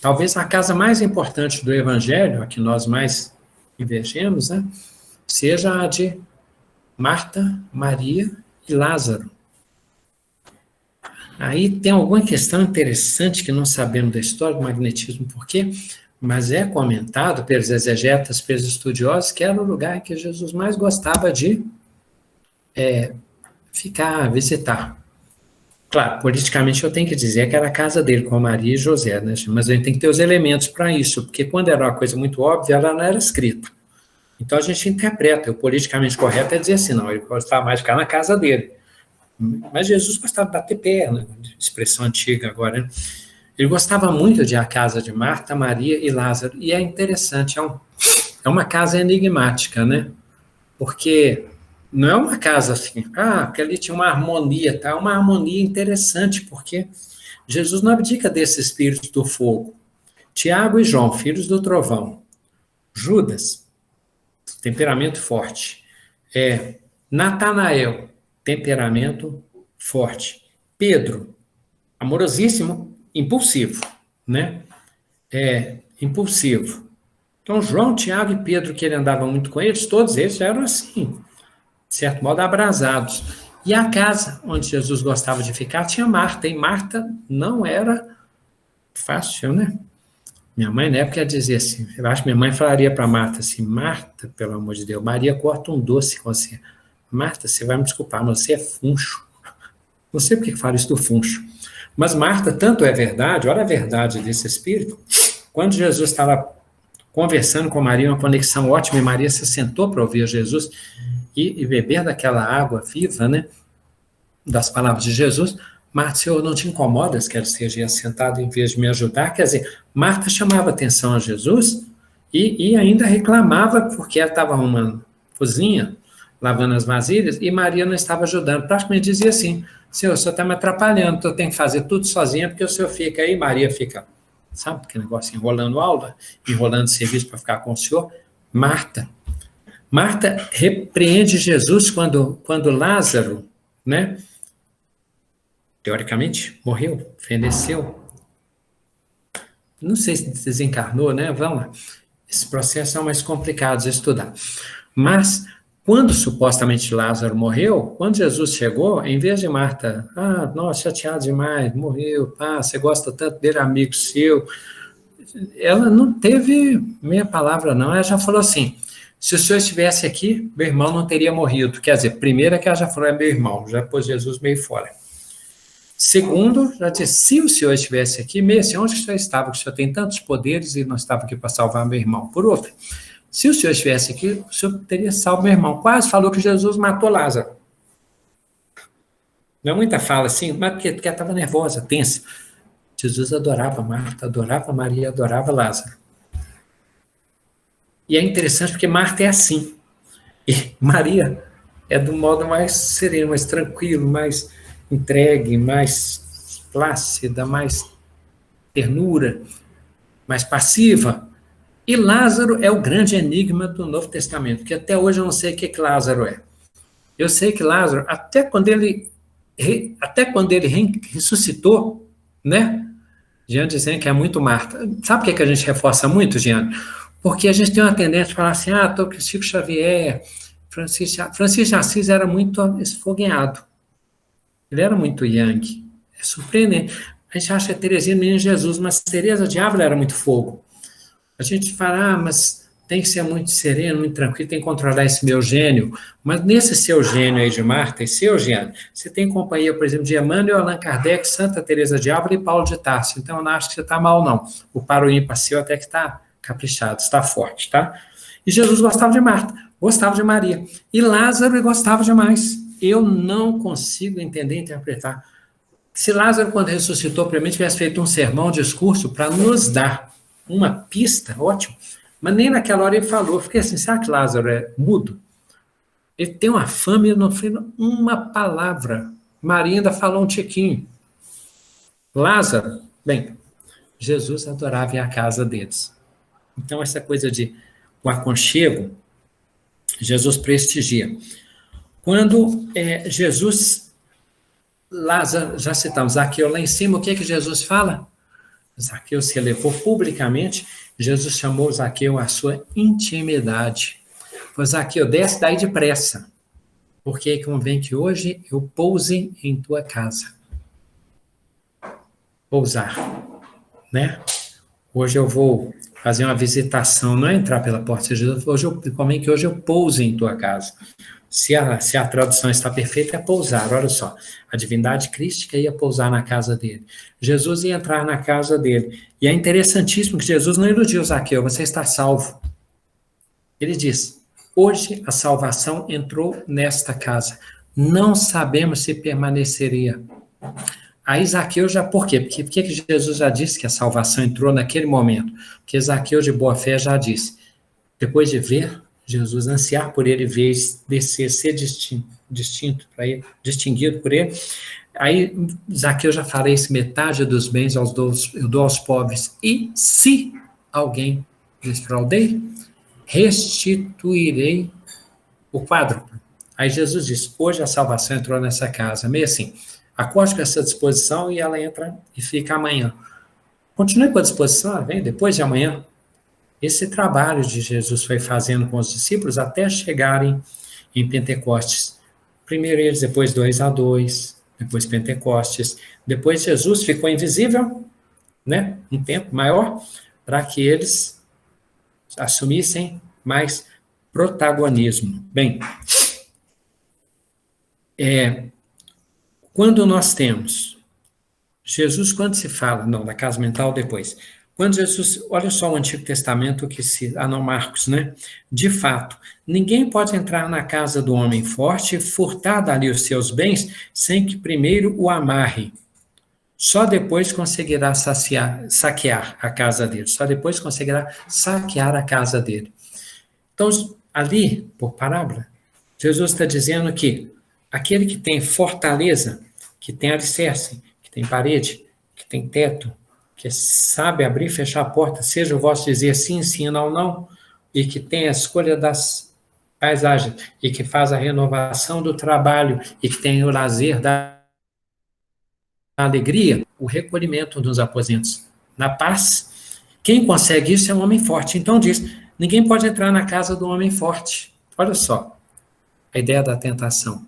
Talvez a casa mais importante do Evangelho, a que nós mais invejemos, né, seja a de Marta, Maria e Lázaro. Aí tem alguma questão interessante que não sabemos da história do magnetismo, por quê? Mas é comentado pelos exegetas, pelos estudiosos, que era o lugar que Jesus mais gostava de ficar, visitar. Claro, politicamente eu tenho que dizer que era a casa dele, com a Maria e José, né? Mas a gente tem que ter os elementos para isso, porque quando era uma coisa muito óbvia, ela não era escrita. Então a gente interpreta, o politicamente correto é dizer assim, não, ele gostava mais de ficar na casa dele. Mas Jesus gostava de bater perna, expressão antiga agora, né? Ele gostava muito de a casa de Marta, Maria e Lázaro, e é interessante, é uma casa enigmática, né? Porque não é uma casa assim, porque ali tinha uma harmonia, tá? Uma harmonia interessante, porque Jesus não abdica desse espírito do fogo. Tiago e João, filhos do trovão. Judas, temperamento forte. Natanael, temperamento forte. Pedro, amorosíssimo, impulsivo, né? Impulsivo. Então, João, Tiago e Pedro, que ele andava muito com eles, todos eles eram assim, de certo modo, abrasados. E a casa onde Jesus gostava de ficar tinha Marta, e Marta não era fácil, né? Minha mãe, na época, dizia assim, eu acho que minha mãe falaria para Marta assim, Marta, pelo amor de Deus, Maria corta um doce com você. Marta, você vai me desculpar, mas você é funcho. Não sei por que fala isso do funcho. Mas Marta, tanto é verdade, olha a verdade desse espírito, quando Jesus estava conversando com Maria, uma conexão ótima, e Maria se sentou para ouvir Jesus e beber daquela água viva, né, das palavras de Jesus. Marta, Senhor, não te incomodas que ela esteja sentada em vez de me ajudar? Quer dizer, Marta chamava atenção a Jesus e ainda reclamava porque ela estava arrumando cozinha, lavando as vasilhas, e Maria não estava ajudando. Praticamente dizia assim, Senhor, o senhor está me atrapalhando, eu tenho que fazer tudo sozinha, porque o senhor fica aí, Maria fica, sabe, que negócio, enrolando aula, enrolando serviço para ficar com o senhor. Marta repreende Jesus quando Lázaro, né, teoricamente, morreu, feneceu. Não sei se desencarnou, né? Vamos lá. Esses processos são mais complicados de estudar. Mas, quando supostamente Lázaro morreu, quando Jesus chegou, em vez de Marta, nossa, chateado demais, morreu, você gosta tanto dele, amigo seu, ela não teve meia palavra, não. Ela já falou assim, se o senhor estivesse aqui, meu irmão não teria morrido. Quer dizer, primeiro é que ela já falou, é meu irmão, já pôs Jesus meio fora. Segundo, já disse, se o senhor estivesse aqui, mesmo onde o senhor estava, que o senhor tem tantos poderes e não estava aqui para salvar meu irmão. Por outro, se o senhor estivesse aqui, o senhor teria salvo meu irmão. Quase falou que Jesus matou Lázaro. Não é muita fala assim, mas porque ela estava nervosa, tensa. Jesus adorava Marta, adorava Maria, adorava Lázaro. E é interessante porque Marta é assim. E Maria é do modo mais sereno, mais tranquilo, mais entregue, mais plácida, mais ternura, mais passiva. E Lázaro é o grande enigma do Novo Testamento, que até hoje eu não sei o que Lázaro é. Eu sei que Lázaro, até quando ele ressuscitou, né? Jean dizendo que é muito Marta. Sabe o que a gente reforça muito, Jean? Porque a gente tem uma tendência a falar assim, estou com Chico Xavier, Francisco de Assis era muito esfogueado. Ele era muito yang. É surpreendente. A gente acha que a Teresinha menina Jesus, mas Teresa de Ávila era muito fogo. A gente fala, mas tem que ser muito sereno, muito tranquilo, tem que controlar esse meu gênio. Mas nesse seu gênio aí de Marta e seu gênio, você tem companhia, por exemplo, de Emmanuel, Allan Kardec, Santa Teresa de Ávila e Paulo de Tarso. Então, eu não acho que você está mal, não. O par o ímpar seu até que está caprichado, está forte, tá? E Jesus gostava de Marta, gostava de Maria. E Lázaro gostava demais. Eu não consigo entender e interpretar. Se Lázaro, quando ressuscitou, primeiro tivesse feito um sermão, um discurso para nos dar uma pista, ótimo, mas nem naquela hora ele falou. Eu fiquei assim, será que Lázaro é mudo? Ele tem uma fama e não fez uma palavra. Maria ainda falou um tiquinho. Lázaro, bem, Jesus adorava ir à casa deles. Então, essa coisa de o aconchego, Jesus prestigia. Quando Jesus, Lázaro, já citamos, Zaqueu lá em cima, o que Jesus fala? Zaqueu se elevou publicamente, Jesus chamou Zaqueu à sua intimidade. Pois Zaqueu, desce daí depressa, porque convém que hoje eu pouse em tua casa. Pousar, né? Hoje eu vou fazer uma visitação, não é entrar pela porta de Jesus, convém que hoje eu pouse em tua casa. Se a tradução está perfeita, é pousar, olha só. A divindade crística ia pousar na casa dele. Jesus ia entrar na casa dele. E é interessantíssimo que Jesus não iludiu Zaqueu, você está salvo. Ele diz, hoje a salvação entrou nesta casa. Não sabemos se permaneceria. Aí Zaqueu já, por quê? Porque Jesus já disse que a salvação entrou naquele momento? Porque Zaqueu de boa fé já disse, depois de ver Jesus, ansiar por ele, ver, descer, ser distinto para ele, distinguido por ele, aí Zaqueu já falei, metade dos bens eu dou aos pobres, e se alguém defraudei, restituirei o quádruplo. Aí Jesus diz, hoje a salvação entrou nessa casa, meio assim, acorde com essa disposição e ela entra e fica amanhã. Continue com a disposição, vem depois de amanhã. Esse trabalho de Jesus foi fazendo com os discípulos até chegarem em Pentecostes. Primeiro eles, depois 2 a 2, depois Pentecostes. Depois Jesus ficou invisível, né, um tempo maior, para que eles assumissem mais protagonismo. Bem, quando nós temos Jesus, quando se fala, não, da casa mental depois, quando Jesus, olha só o Antigo Testamento que se, não Marcos, né? De fato, ninguém pode entrar na casa do homem forte e furtar dali os seus bens sem que primeiro o amarre. Só depois conseguirá saquear a casa dele. Só depois conseguirá saquear a casa dele. Então, ali, por parábola, Jesus está dizendo que aquele que tem fortaleza, que tem alicerce, que tem parede, que tem teto, que sabe abrir e fechar a porta, seja o vosso dizer sim, sim, não, não, e que tem a escolha das paisagens, e que faz a renovação do trabalho, e que tem o lazer da alegria, o recolhimento dos aposentos na paz. Quem consegue isso é um homem forte. Então diz, ninguém pode entrar na casa do homem forte. Olha só, a ideia da tentação,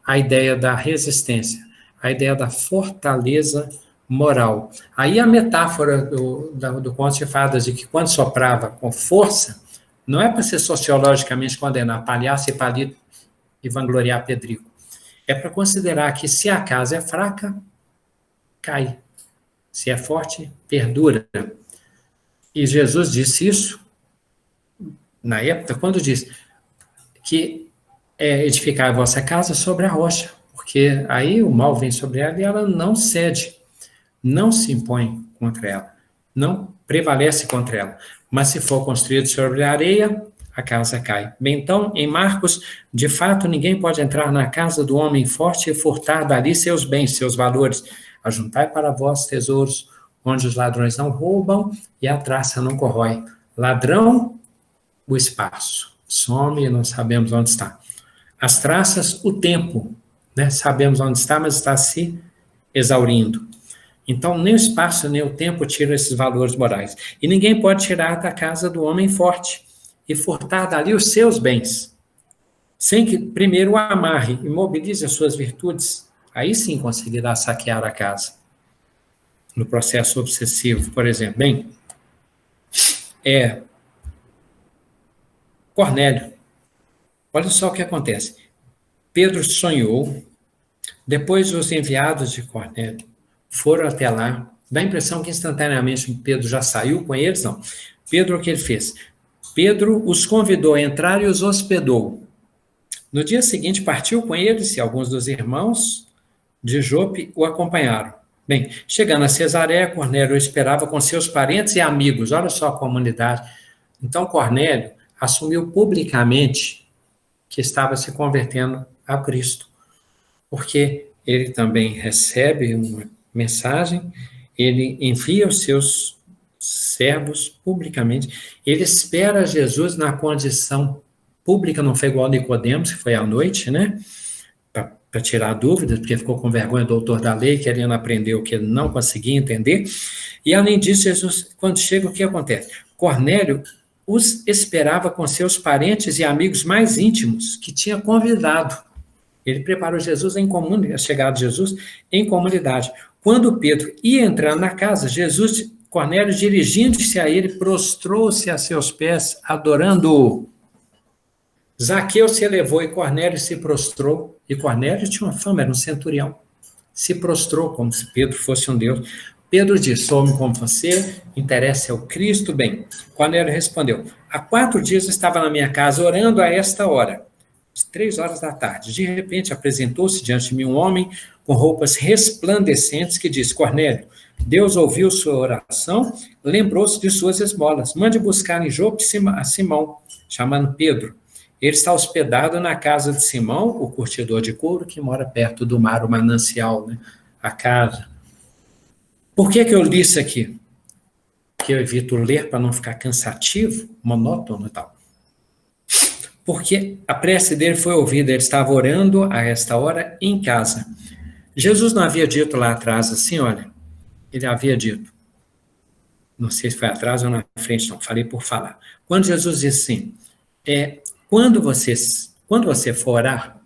a ideia da resistência, a ideia da fortaleza moral. Aí a metáfora do conto de fadas de que quando soprava com força, não é para ser sociologicamente condenar palhaço e palito e vangloriar Pedrico. É para considerar que se a casa é fraca, cai. Se é forte, perdura. E Jesus disse isso na época, quando disse que edificar a vossa casa sobre a rocha, porque aí o mal vem sobre ela e ela não cede, não se impõe contra ela, não prevalece contra ela. Mas se for construído sobre a areia, a casa cai. Bem, então, em Marcos, de fato, ninguém pode entrar na casa do homem forte e furtar dali seus bens, seus valores. Ajuntai para vós tesouros, onde os ladrões não roubam e a traça não corrói. Ladrão, o espaço. Some e não sabemos onde está. As traças, o tempo. Né? Sabemos onde está, mas está se exaurindo. Então, nem o espaço, nem o tempo tiram esses valores morais. E ninguém pode tirar da casa do homem forte e furtar dali os seus bens, sem que primeiro o amarre e mobilize as suas virtudes. Aí sim conseguirá saquear a casa. No processo obsessivo, por exemplo. Bem, Cornélio. Olha só o que acontece. Pedro sonhou, depois os enviados de Cornélio foram até lá, dá a impressão que instantaneamente Pedro já saiu com eles, não. Pedro, o que ele fez? Pedro os convidou a entrar e os hospedou. No dia seguinte partiu com eles e alguns dos irmãos de Jope o acompanharam. Bem, chegando a Cesareia, Cornélio esperava com seus parentes e amigos, olha só a comunidade. Então Cornélio assumiu publicamente que estava se convertendo a Cristo, porque ele também recebe uma mensagem, ele envia os seus servos publicamente, ele espera Jesus na condição pública, não foi igual a Nicodemos, que foi à noite, né? Para tirar dúvidas, porque ficou com vergonha, doutor da lei, querendo aprender o que ele não conseguia entender. E além disso, Jesus, quando chega, o que acontece? Cornélio os esperava com seus parentes e amigos mais íntimos, que tinha convidado. Ele preparou Jesus em comunidade, a chegada de Jesus em comunidade. Quando Pedro ia entrar na casa, Cornélio, dirigindo-se a ele, prostrou-se a seus pés, adorando-o. Zaqueu se elevou e Cornélio se prostrou. E Cornélio tinha uma fama, era um centurião. Se prostrou como se Pedro fosse um Deus. Pedro disse: homem como você, interessa é o Cristo. Bem, Cornélio respondeu: há 4 dias eu estava na minha casa orando a esta hora, às 3 horas da tarde. De repente apresentou-se diante de mim um homem com roupas resplandecentes que disse: Cornélio, Deus ouviu sua oração, lembrou-se de suas esmolas. Mande buscar em Jope a Simão, chamando Pedro. Ele está hospedado na casa de Simão, o curtidor de couro, que mora perto do mar, o manancial, né? A casa. Por que eu li isso aqui? Que eu evito ler para não ficar cansativo, monótono e tal. Porque a prece dele foi ouvida, ele estava orando a esta hora em casa. Jesus não havia dito lá atrás assim, olha, ele havia dito, não sei se foi atrás ou na frente, não, falei por falar. Quando Jesus disse assim, quando você for orar,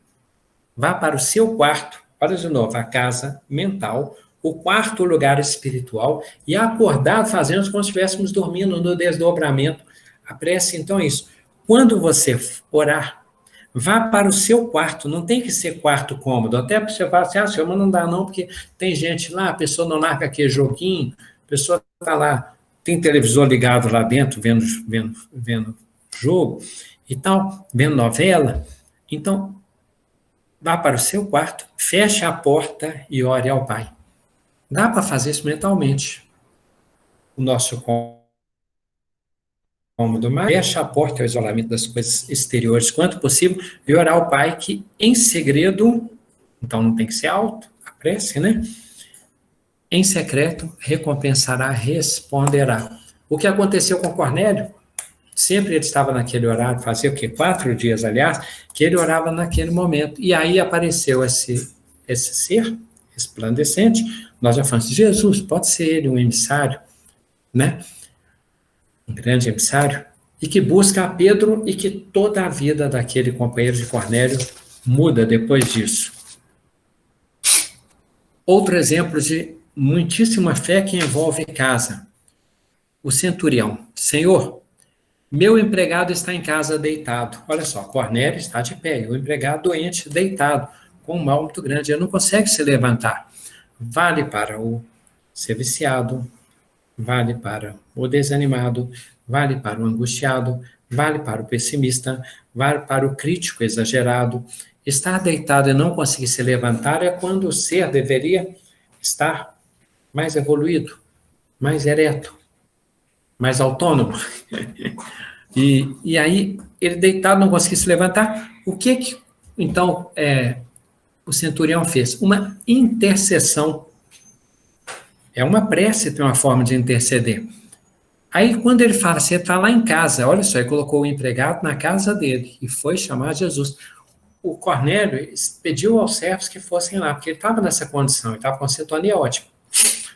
vá para o seu quarto, olha de novo, a casa mental, o quarto lugar espiritual, e acordar fazendo como se estivéssemos dormindo no desdobramento. A prece, então, é isso. Quando você orar, vá para o seu quarto, não tem que ser quarto cômodo, até para você falar assim, senhor, mas não dá não, porque tem gente lá, a pessoa não larga aquele joguinho, a pessoa está lá, tem televisor ligado lá dentro, vendo jogo e tal, vendo novela. Então, vá para o seu quarto, feche a porta e ore ao Pai. Dá para fazer isso mentalmente. O nosso cômodo, mas fecha a porta ao isolamento das coisas exteriores, quanto possível, e orar ao Pai que, em segredo, então não tem que ser alto, a prece, né? Em secreto, recompensará, responderá. O que aconteceu com Cornélio? Sempre ele estava naquele horário, fazia o quê? 4 dias, aliás, que ele orava naquele momento. E aí apareceu esse ser resplandecente. Nós já falamos, Jesus, pode ser ele um emissário, né? Um grande emissário, e que busca a Pedro e que toda a vida daquele companheiro de Cornélio muda depois disso. Outro exemplo de muitíssima fé que envolve casa. O centurião. Senhor, meu empregado está em casa deitado. Olha só, Cornélio está de pé, o empregado doente deitado, com um mal muito grande, ele não consegue se levantar. Vale para o ser viciado, vale para o desanimado, vale para o angustiado, vale para o pessimista, vale para o crítico exagerado. Estar deitado e não conseguir se levantar é quando o ser deveria estar mais evoluído, mais ereto, mais autônomo. E aí, ele deitado, não conseguia se levantar. O que então, o centurião fez? Uma intercessão. É uma prece, tem uma forma de interceder. Aí, quando ele fala, você está lá em casa, olha só, ele colocou o empregado na casa dele e foi chamar Jesus. O Cornélio pediu aos servos que fossem lá, porque ele estava nessa condição, ele estava com sintonia ótima.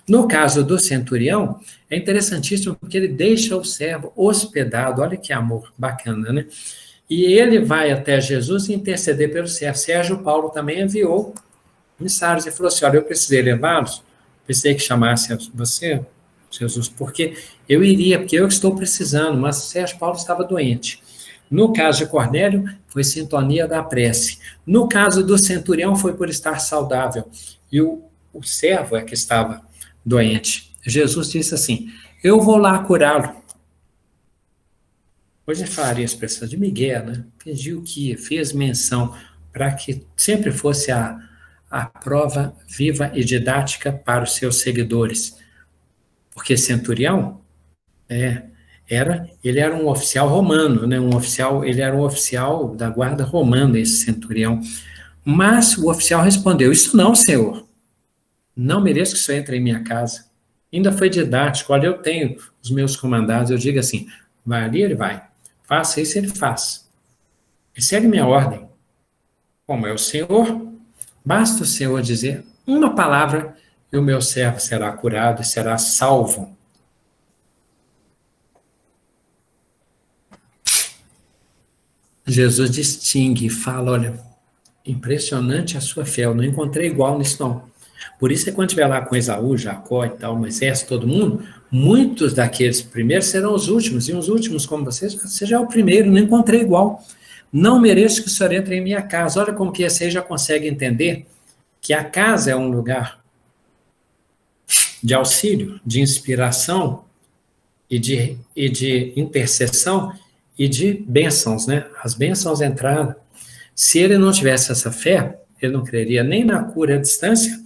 No caso do centurião, é interessantíssimo porque ele deixa o servo hospedado, olha que amor bacana, né? E ele vai até Jesus interceder pelo servo. Sérgio Paulo também enviou emissários e falou assim, olha, eu precisei levá-los, precisei que chamasse você, Jesus, porque eu iria, porque eu estou precisando, mas Sérgio Paulo estava doente. No caso de Cornélio, foi sintonia da prece. No caso do centurião, foi por estar saudável. E o servo é que estava doente. Jesus disse assim, eu vou lá curá-lo. Hoje eu falaria a expressão de Miguel, né? Pediu que ia, fez menção para que sempre fosse a prova viva e didática para os seus seguidores. Porque centurião, ele era um oficial romano, né? Ele era um oficial da guarda romana, esse centurião. Mas o oficial respondeu, isso não, senhor. Não mereço que o senhor entre em minha casa. Ainda foi didático. Olha, eu tenho os meus comandados, eu digo assim, vai ali, ele vai. Faça isso, ele faz. Ele segue minha ordem. Como é o Senhor, basta o Senhor dizer uma palavra e o meu servo será curado e será salvo. Jesus distingue e fala, olha, impressionante a sua fé, eu não encontrei igual nisso não. Por isso que quando estiver lá com Esaú, Jacó e tal, Moisés, todo mundo, muitos daqueles primeiros serão os últimos, e os últimos como você já é o primeiro, não encontrei igual. Não mereço que o senhor entre em minha casa. Olha como que você já consegue entender que a casa é um lugar de auxílio, de inspiração e de intercessão e de bênçãos, né? As bênçãos entraram. Se ele não tivesse essa fé, ele não creria nem na cura à distância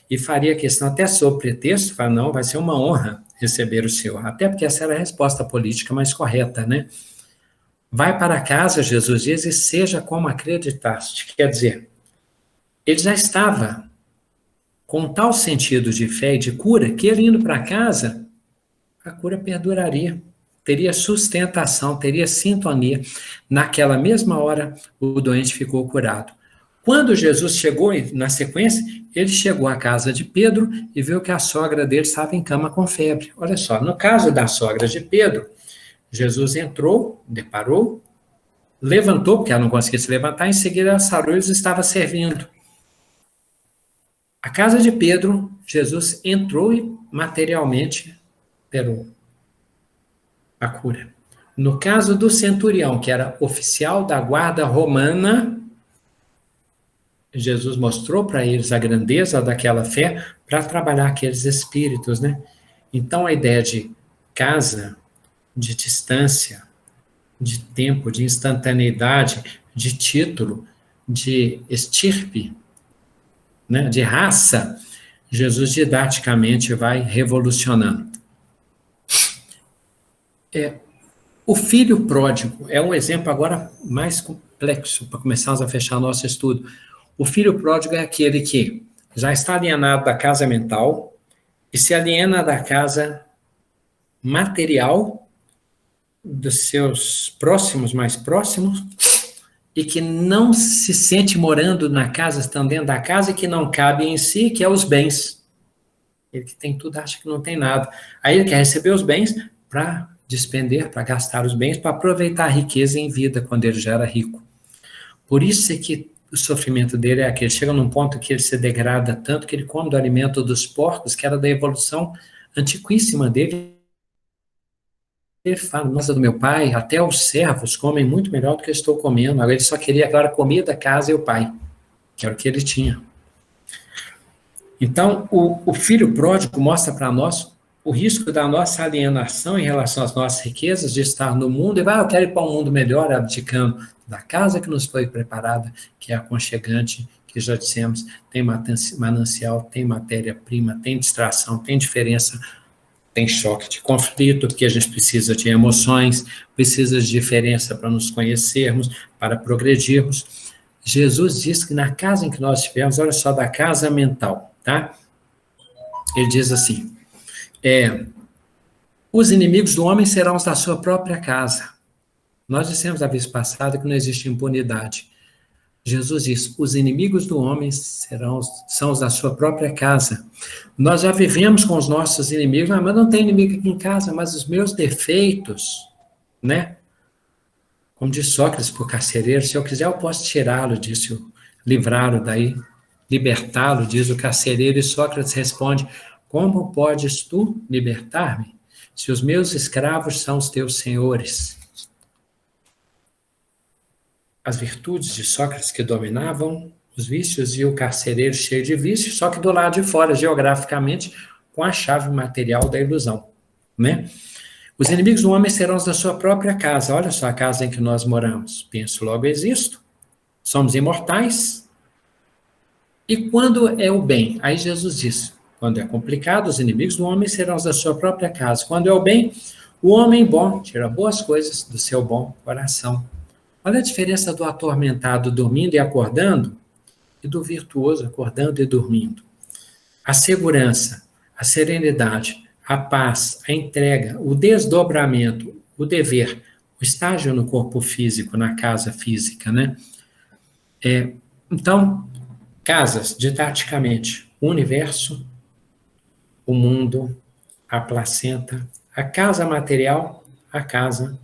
e faria questão até sob pretexto, falar, não, vai ser uma honra receber o Senhor. Até porque essa era a resposta política mais correta, né? Vai para casa, Jesus diz, e seja como acreditaste. Quer dizer, ele já estava com tal sentido de fé e de cura, que ele indo para casa, a cura perduraria, teria sustentação, teria sintonia. Naquela mesma hora, o doente ficou curado. Quando Jesus chegou, na sequência, ele chegou à casa de Pedro e viu que a sogra dele estava em cama com febre. Olha só, no caso da sogra de Pedro, Jesus entrou, deparou, levantou, porque ela não conseguia se levantar, em seguida ela sarou e os estava servindo. A casa de Pedro, Jesus entrou e materialmente operou a cura. No caso do centurião, que era oficial da guarda romana, Jesus mostrou para eles a grandeza daquela fé para trabalhar aqueles espíritos, né? Então a ideia de casa, de distância, de tempo, de instantaneidade, de título, de estirpe, né, de raça, Jesus didaticamente vai revolucionando. O filho pródigo é um exemplo agora mais complexo para começarmos a fechar nosso estudo. O filho pródigo é aquele que já está alienado da casa mental e se aliena da casa material dos seus próximos, mais próximos, e que não se sente morando na casa, estando dentro da casa, e que não cabe em si, que é os bens. Ele que tem tudo, acha que não tem nada. Aí ele quer receber os bens para despender, para gastar os bens, para aproveitar a riqueza em vida, quando ele já era rico. Por isso é que o sofrimento dele é aquele, chega num ponto que ele se degrada tanto, que ele come do alimento dos porcos, que era da evolução antiquíssima dele. Ele fala, nossa, do meu pai, até os servos comem muito melhor do que eu estou comendo. Agora ele só queria, agora, comida, casa e o pai, que era o que ele tinha. Então, o filho pródigo mostra para nós o risco da nossa alienação em relação às nossas riquezas, de estar no mundo, e eu quero ir para um mundo melhor, abdicando da casa que nos foi preparada, que é aconchegante, que já dissemos, tem manancial, tem matéria-prima, tem distração, tem diferença, tem choque de conflito, porque a gente precisa de emoções, precisa de diferença para nos conhecermos, para progredirmos. Jesus diz que na casa em que nós estivermos, olha só, da casa mental, tá? Ele diz assim, os inimigos do homem serão os da sua própria casa. Nós dissemos a vez passada que não existe impunidade. Jesus diz, os inimigos do homem são os da sua própria casa. Nós já vivemos com os nossos inimigos, mas não tem inimigo aqui em casa, mas os meus defeitos, né? Como diz Sócrates para o carcereiro, se eu quiser eu posso tirá-lo disso, livrá-lo daí, libertá-lo, diz o carcereiro, e Sócrates responde, como podes tu libertar-me, se os meus escravos são os teus senhores? As virtudes de Sócrates que dominavam os vícios e o carcereiro cheio de vícios, só que do lado de fora, geograficamente, com a chave material da ilusão, né? Os inimigos do homem serão os da sua própria casa. Olha só a casa em que nós moramos. Penso, logo existo. Somos imortais. E quando é o bem? Aí Jesus diz, quando é complicado, os inimigos do homem serão os da sua própria casa. Quando é o bem, o homem bom tira boas coisas do seu bom coração. Olha a diferença do atormentado dormindo e acordando, e do virtuoso acordando e dormindo. a segurança, a serenidade, a paz, a entrega, o desdobramento, o dever, o estágio no corpo físico, na casa física, né? Então, casas, didaticamente, o universo, o mundo, a placenta, a casa material, a casa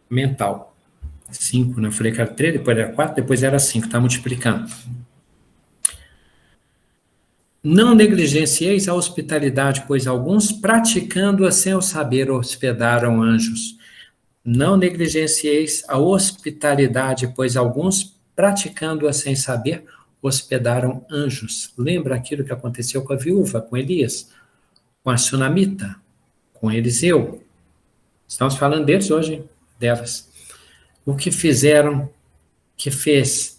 mental. 5, né? Eu falei que era 3, depois era 4, depois era 5, está multiplicando. Não negligencieis a hospitalidade, pois alguns, praticando-a sem o saber, hospedaram anjos. Não negligencieis a hospitalidade, pois alguns, praticando-a sem saber, hospedaram anjos. Lembra aquilo que aconteceu com a viúva, com Elias, com a sunamita, com Eliseu? Estamos falando deles hoje, delas. O que fizeram, que fez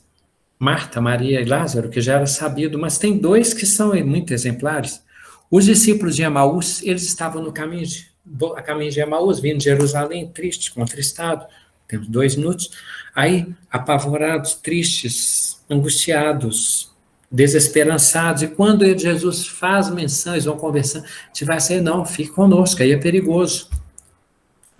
Marta, Maria e Lázaro, que já era sabido, mas tem dois que são muito exemplares. Os discípulos de Emaús, eles estavam no caminho de Emaús, vindo de Jerusalém, tristes, contristados, temos 2 minutos, aí apavorados, tristes, angustiados, desesperançados, e quando Jesus faz menção, eles vão conversando, tivesse aí, não, fique conosco, aí é perigoso.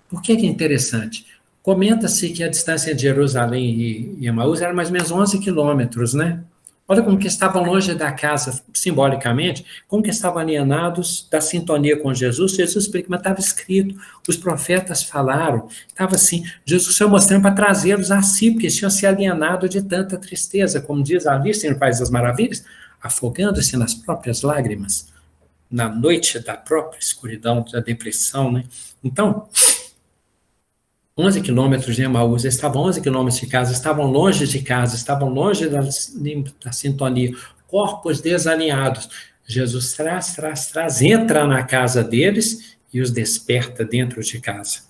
Por que é interessante? Comenta-se que a distância de Jerusalém e Emaús era mais ou menos 11 quilômetros, né? Olha como que estavam longe da casa, simbolicamente, como que estavam alienados da sintonia com Jesus. Jesus explica, mas estava escrito, os profetas falaram, estava assim, Jesus foi mostrando para trazê-los a si, porque eles tinham se alienado de tanta tristeza, como diz Alice no País das Maravilhas, afogando-se nas próprias lágrimas, na noite da própria escuridão, da depressão, né? Então, 11 quilômetros de Emaús, estavam 11 quilômetros de casa, estavam longe de casa, estavam longe da sintonia, corpos desalinhados. Jesus traz, entra na casa deles e os desperta dentro de casa.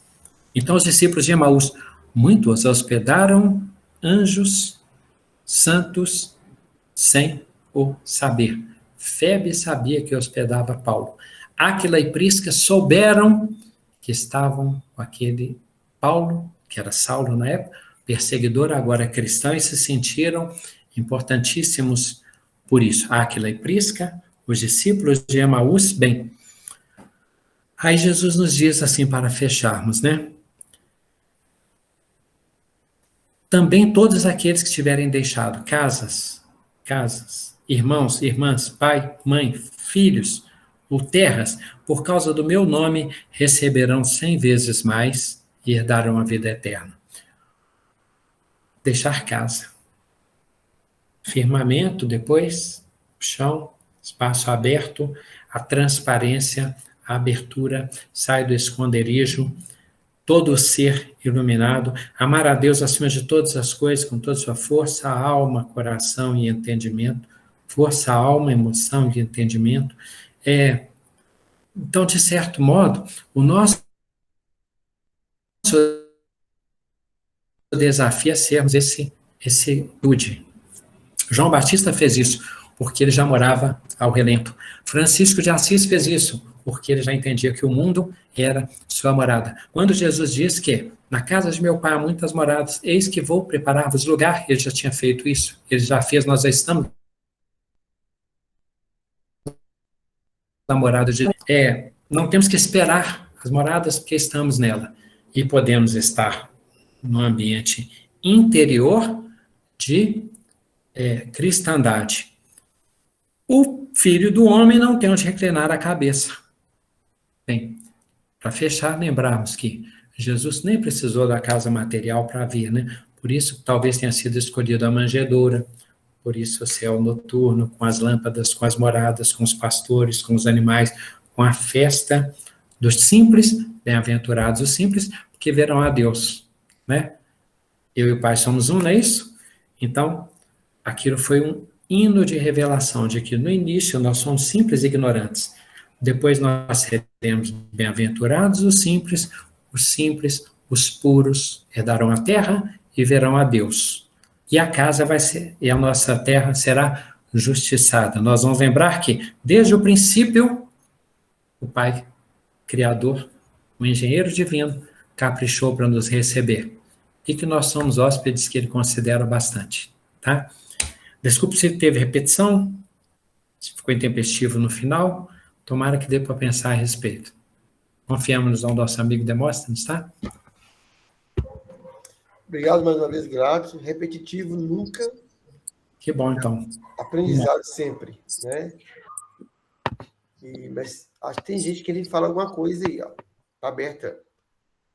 Então os discípulos de Emaús, muitos hospedaram anjos santos sem o saber. Febe sabia que hospedava Paulo. Áquila e Prisca souberam que estavam com aquele Paulo, que era Saulo na época, perseguidor, agora cristão, e se sentiram importantíssimos por isso. Áquila e Prisca, os discípulos de Emaús, bem. Aí Jesus nos diz assim para fecharmos, né? Também todos aqueles que tiverem deixado casas, irmãos, irmãs, pai, mãe, filhos ou terras, por causa do meu nome, receberão 100 vezes mais e herdarão a vida eterna. Deixar casa. Firmamento, depois, chão, espaço aberto, a transparência, a abertura, sai do esconderijo, todo o ser iluminado, amar a Deus acima de todas as coisas, com toda a sua força, alma, coração e entendimento. Força, alma, emoção e entendimento. Então, de certo modo, o nosso desafio é sermos esse Ude. João Batista fez isso, porque ele já morava ao relento. Francisco de Assis fez isso, porque ele já entendia que o mundo era sua morada. Quando Jesus diz que na casa de meu pai há muitas moradas, eis que vou preparar-vos lugar, ele já tinha feito isso, ele já fez, nós já estamos na morada de... não temos que esperar as moradas, porque estamos nela. E podemos estar no ambiente interior de cristandade. O filho do homem não tem onde reclinar a cabeça. Bem, para fechar, lembrarmos que Jesus nem precisou da casa material para vir, né? Por isso, talvez tenha sido escolhido a manjedoura, por isso o céu noturno, com as lâmpadas, com as moradas, com os pastores, com os animais, com a festa dos simples, bem-aventurados os simples, porque verão a Deus, né? Eu e o Pai somos um, não é isso? Então, aquilo foi um hino de revelação de que no início nós somos simples e ignorantes. Depois nós seremos bem-aventurados os simples, os puros herdarão a terra e verão a Deus. E a casa vai ser, e a nossa terra será justiçada. Nós vamos lembrar que, desde o princípio, o Pai Criador, o engenheiro divino, caprichou para nos receber. E que nós somos hóspedes que ele considera bastante, tá? Desculpe se teve repetição, Se ficou intempestivo no final, tomara que dê para pensar a respeito. Confiamos no nosso amigo Demóstenes, tá? Obrigado mais uma vez, grato. Repetitivo nunca. Que bom, então. Aprendizado sempre, né? Mas acho que tem gente querendo falar alguma coisa aí, ó. Tá aberta.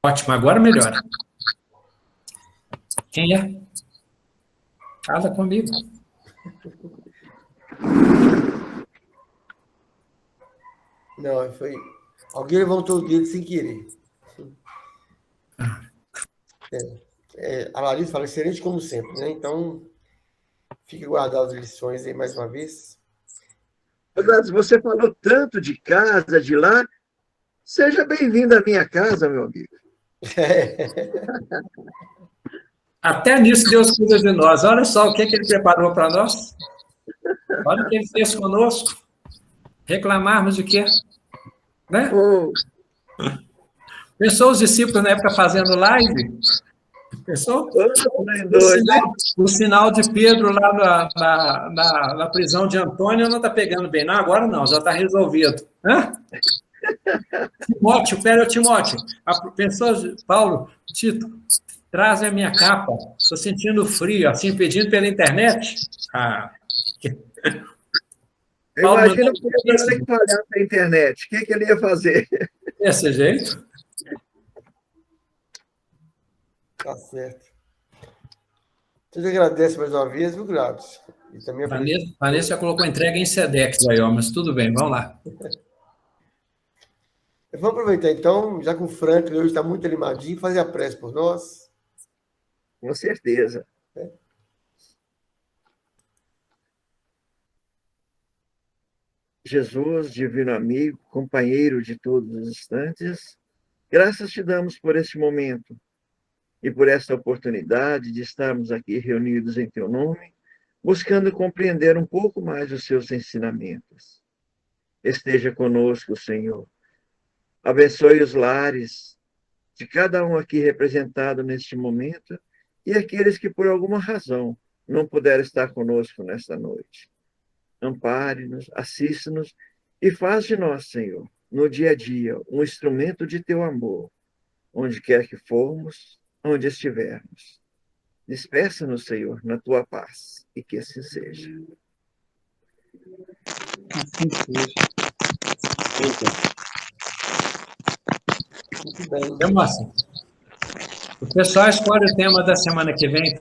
Ótimo, agora melhora. Quem é? Fala comigo. Não, foi. Alguém levantou o dedo sem querer. A Larissa fala, excelente como sempre, né? Então, fique guardado as lições aí mais uma vez. Você falou tanto de casa, de lá. Seja bem-vindo à minha casa, meu amigo. Até nisso Deus cuida de nós. Olha só o que ele preparou para nós. Olha o que ele fez conosco. Reclamarmos de quê? Né? Oh. Pensou os discípulos na época fazendo live? Pensou? O sinal de Pedro lá na prisão de Antônio não está pegando bem. Não, agora não, já está resolvido. Hã? Timóteo, pera, Timóteo. Pensou, Paulo, Tito, traz a minha capa. Estou sentindo frio, assim, pedindo pela internet. Imagina o Pedro ter que pagar para a internet. O que ele ia fazer? Desse jeito. Tá certo. Você agradece mais uma vez, viu, Gratos? E também Vanessa já colocou entrega em Sedex aí, ó, mas tudo bem, vamos lá. Vamos aproveitar, então, já que o Franklin hoje está muito animadinho, fazer a prece por nós. Com certeza. Jesus, divino amigo, companheiro de todos os instantes, graças te damos por este momento e por esta oportunidade de estarmos aqui reunidos em teu nome, buscando compreender um pouco mais os seus ensinamentos. Esteja conosco, Senhor. Abençoe os lares de cada um aqui representado neste momento e aqueles que por alguma razão não puderam estar conosco nesta noite. Ampare-nos, assista-nos e faz de nós, Senhor, no dia a dia, um instrumento de teu amor, onde quer que formos, onde estivermos. Despeça-nos, Senhor, na tua paz, e que assim seja. Assim seja. Muito bem. Demóstenes, o pessoal escolhe o tema da semana que vem.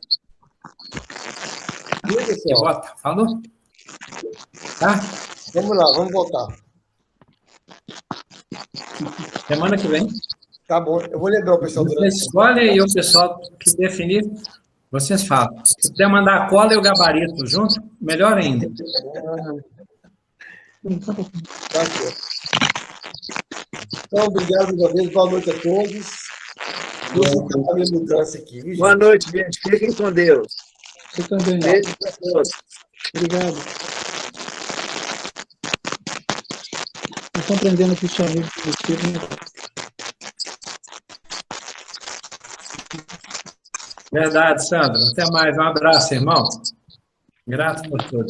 Você vota, falou? Tá? Vamos lá, vamos voltar. Semana que vem. Tá bom, eu vou lembrar o pessoal Você durante. escolhe e o pessoal que definir, vocês falam. Se puder mandar a cola e o gabarito junto, melhor ainda. Tá certo. Então, obrigado mais uma vez, boa noite a todos. Vou ficar a minha mudança aqui, viu, gente? Boa noite, gente. Fiquem com Deus. Você também. Beijo para todos. Obrigado. Estou compreendendo o cristianismo positivo, né? Verdade, Sandro. Até mais. Um abraço, irmão. Grato por tudo.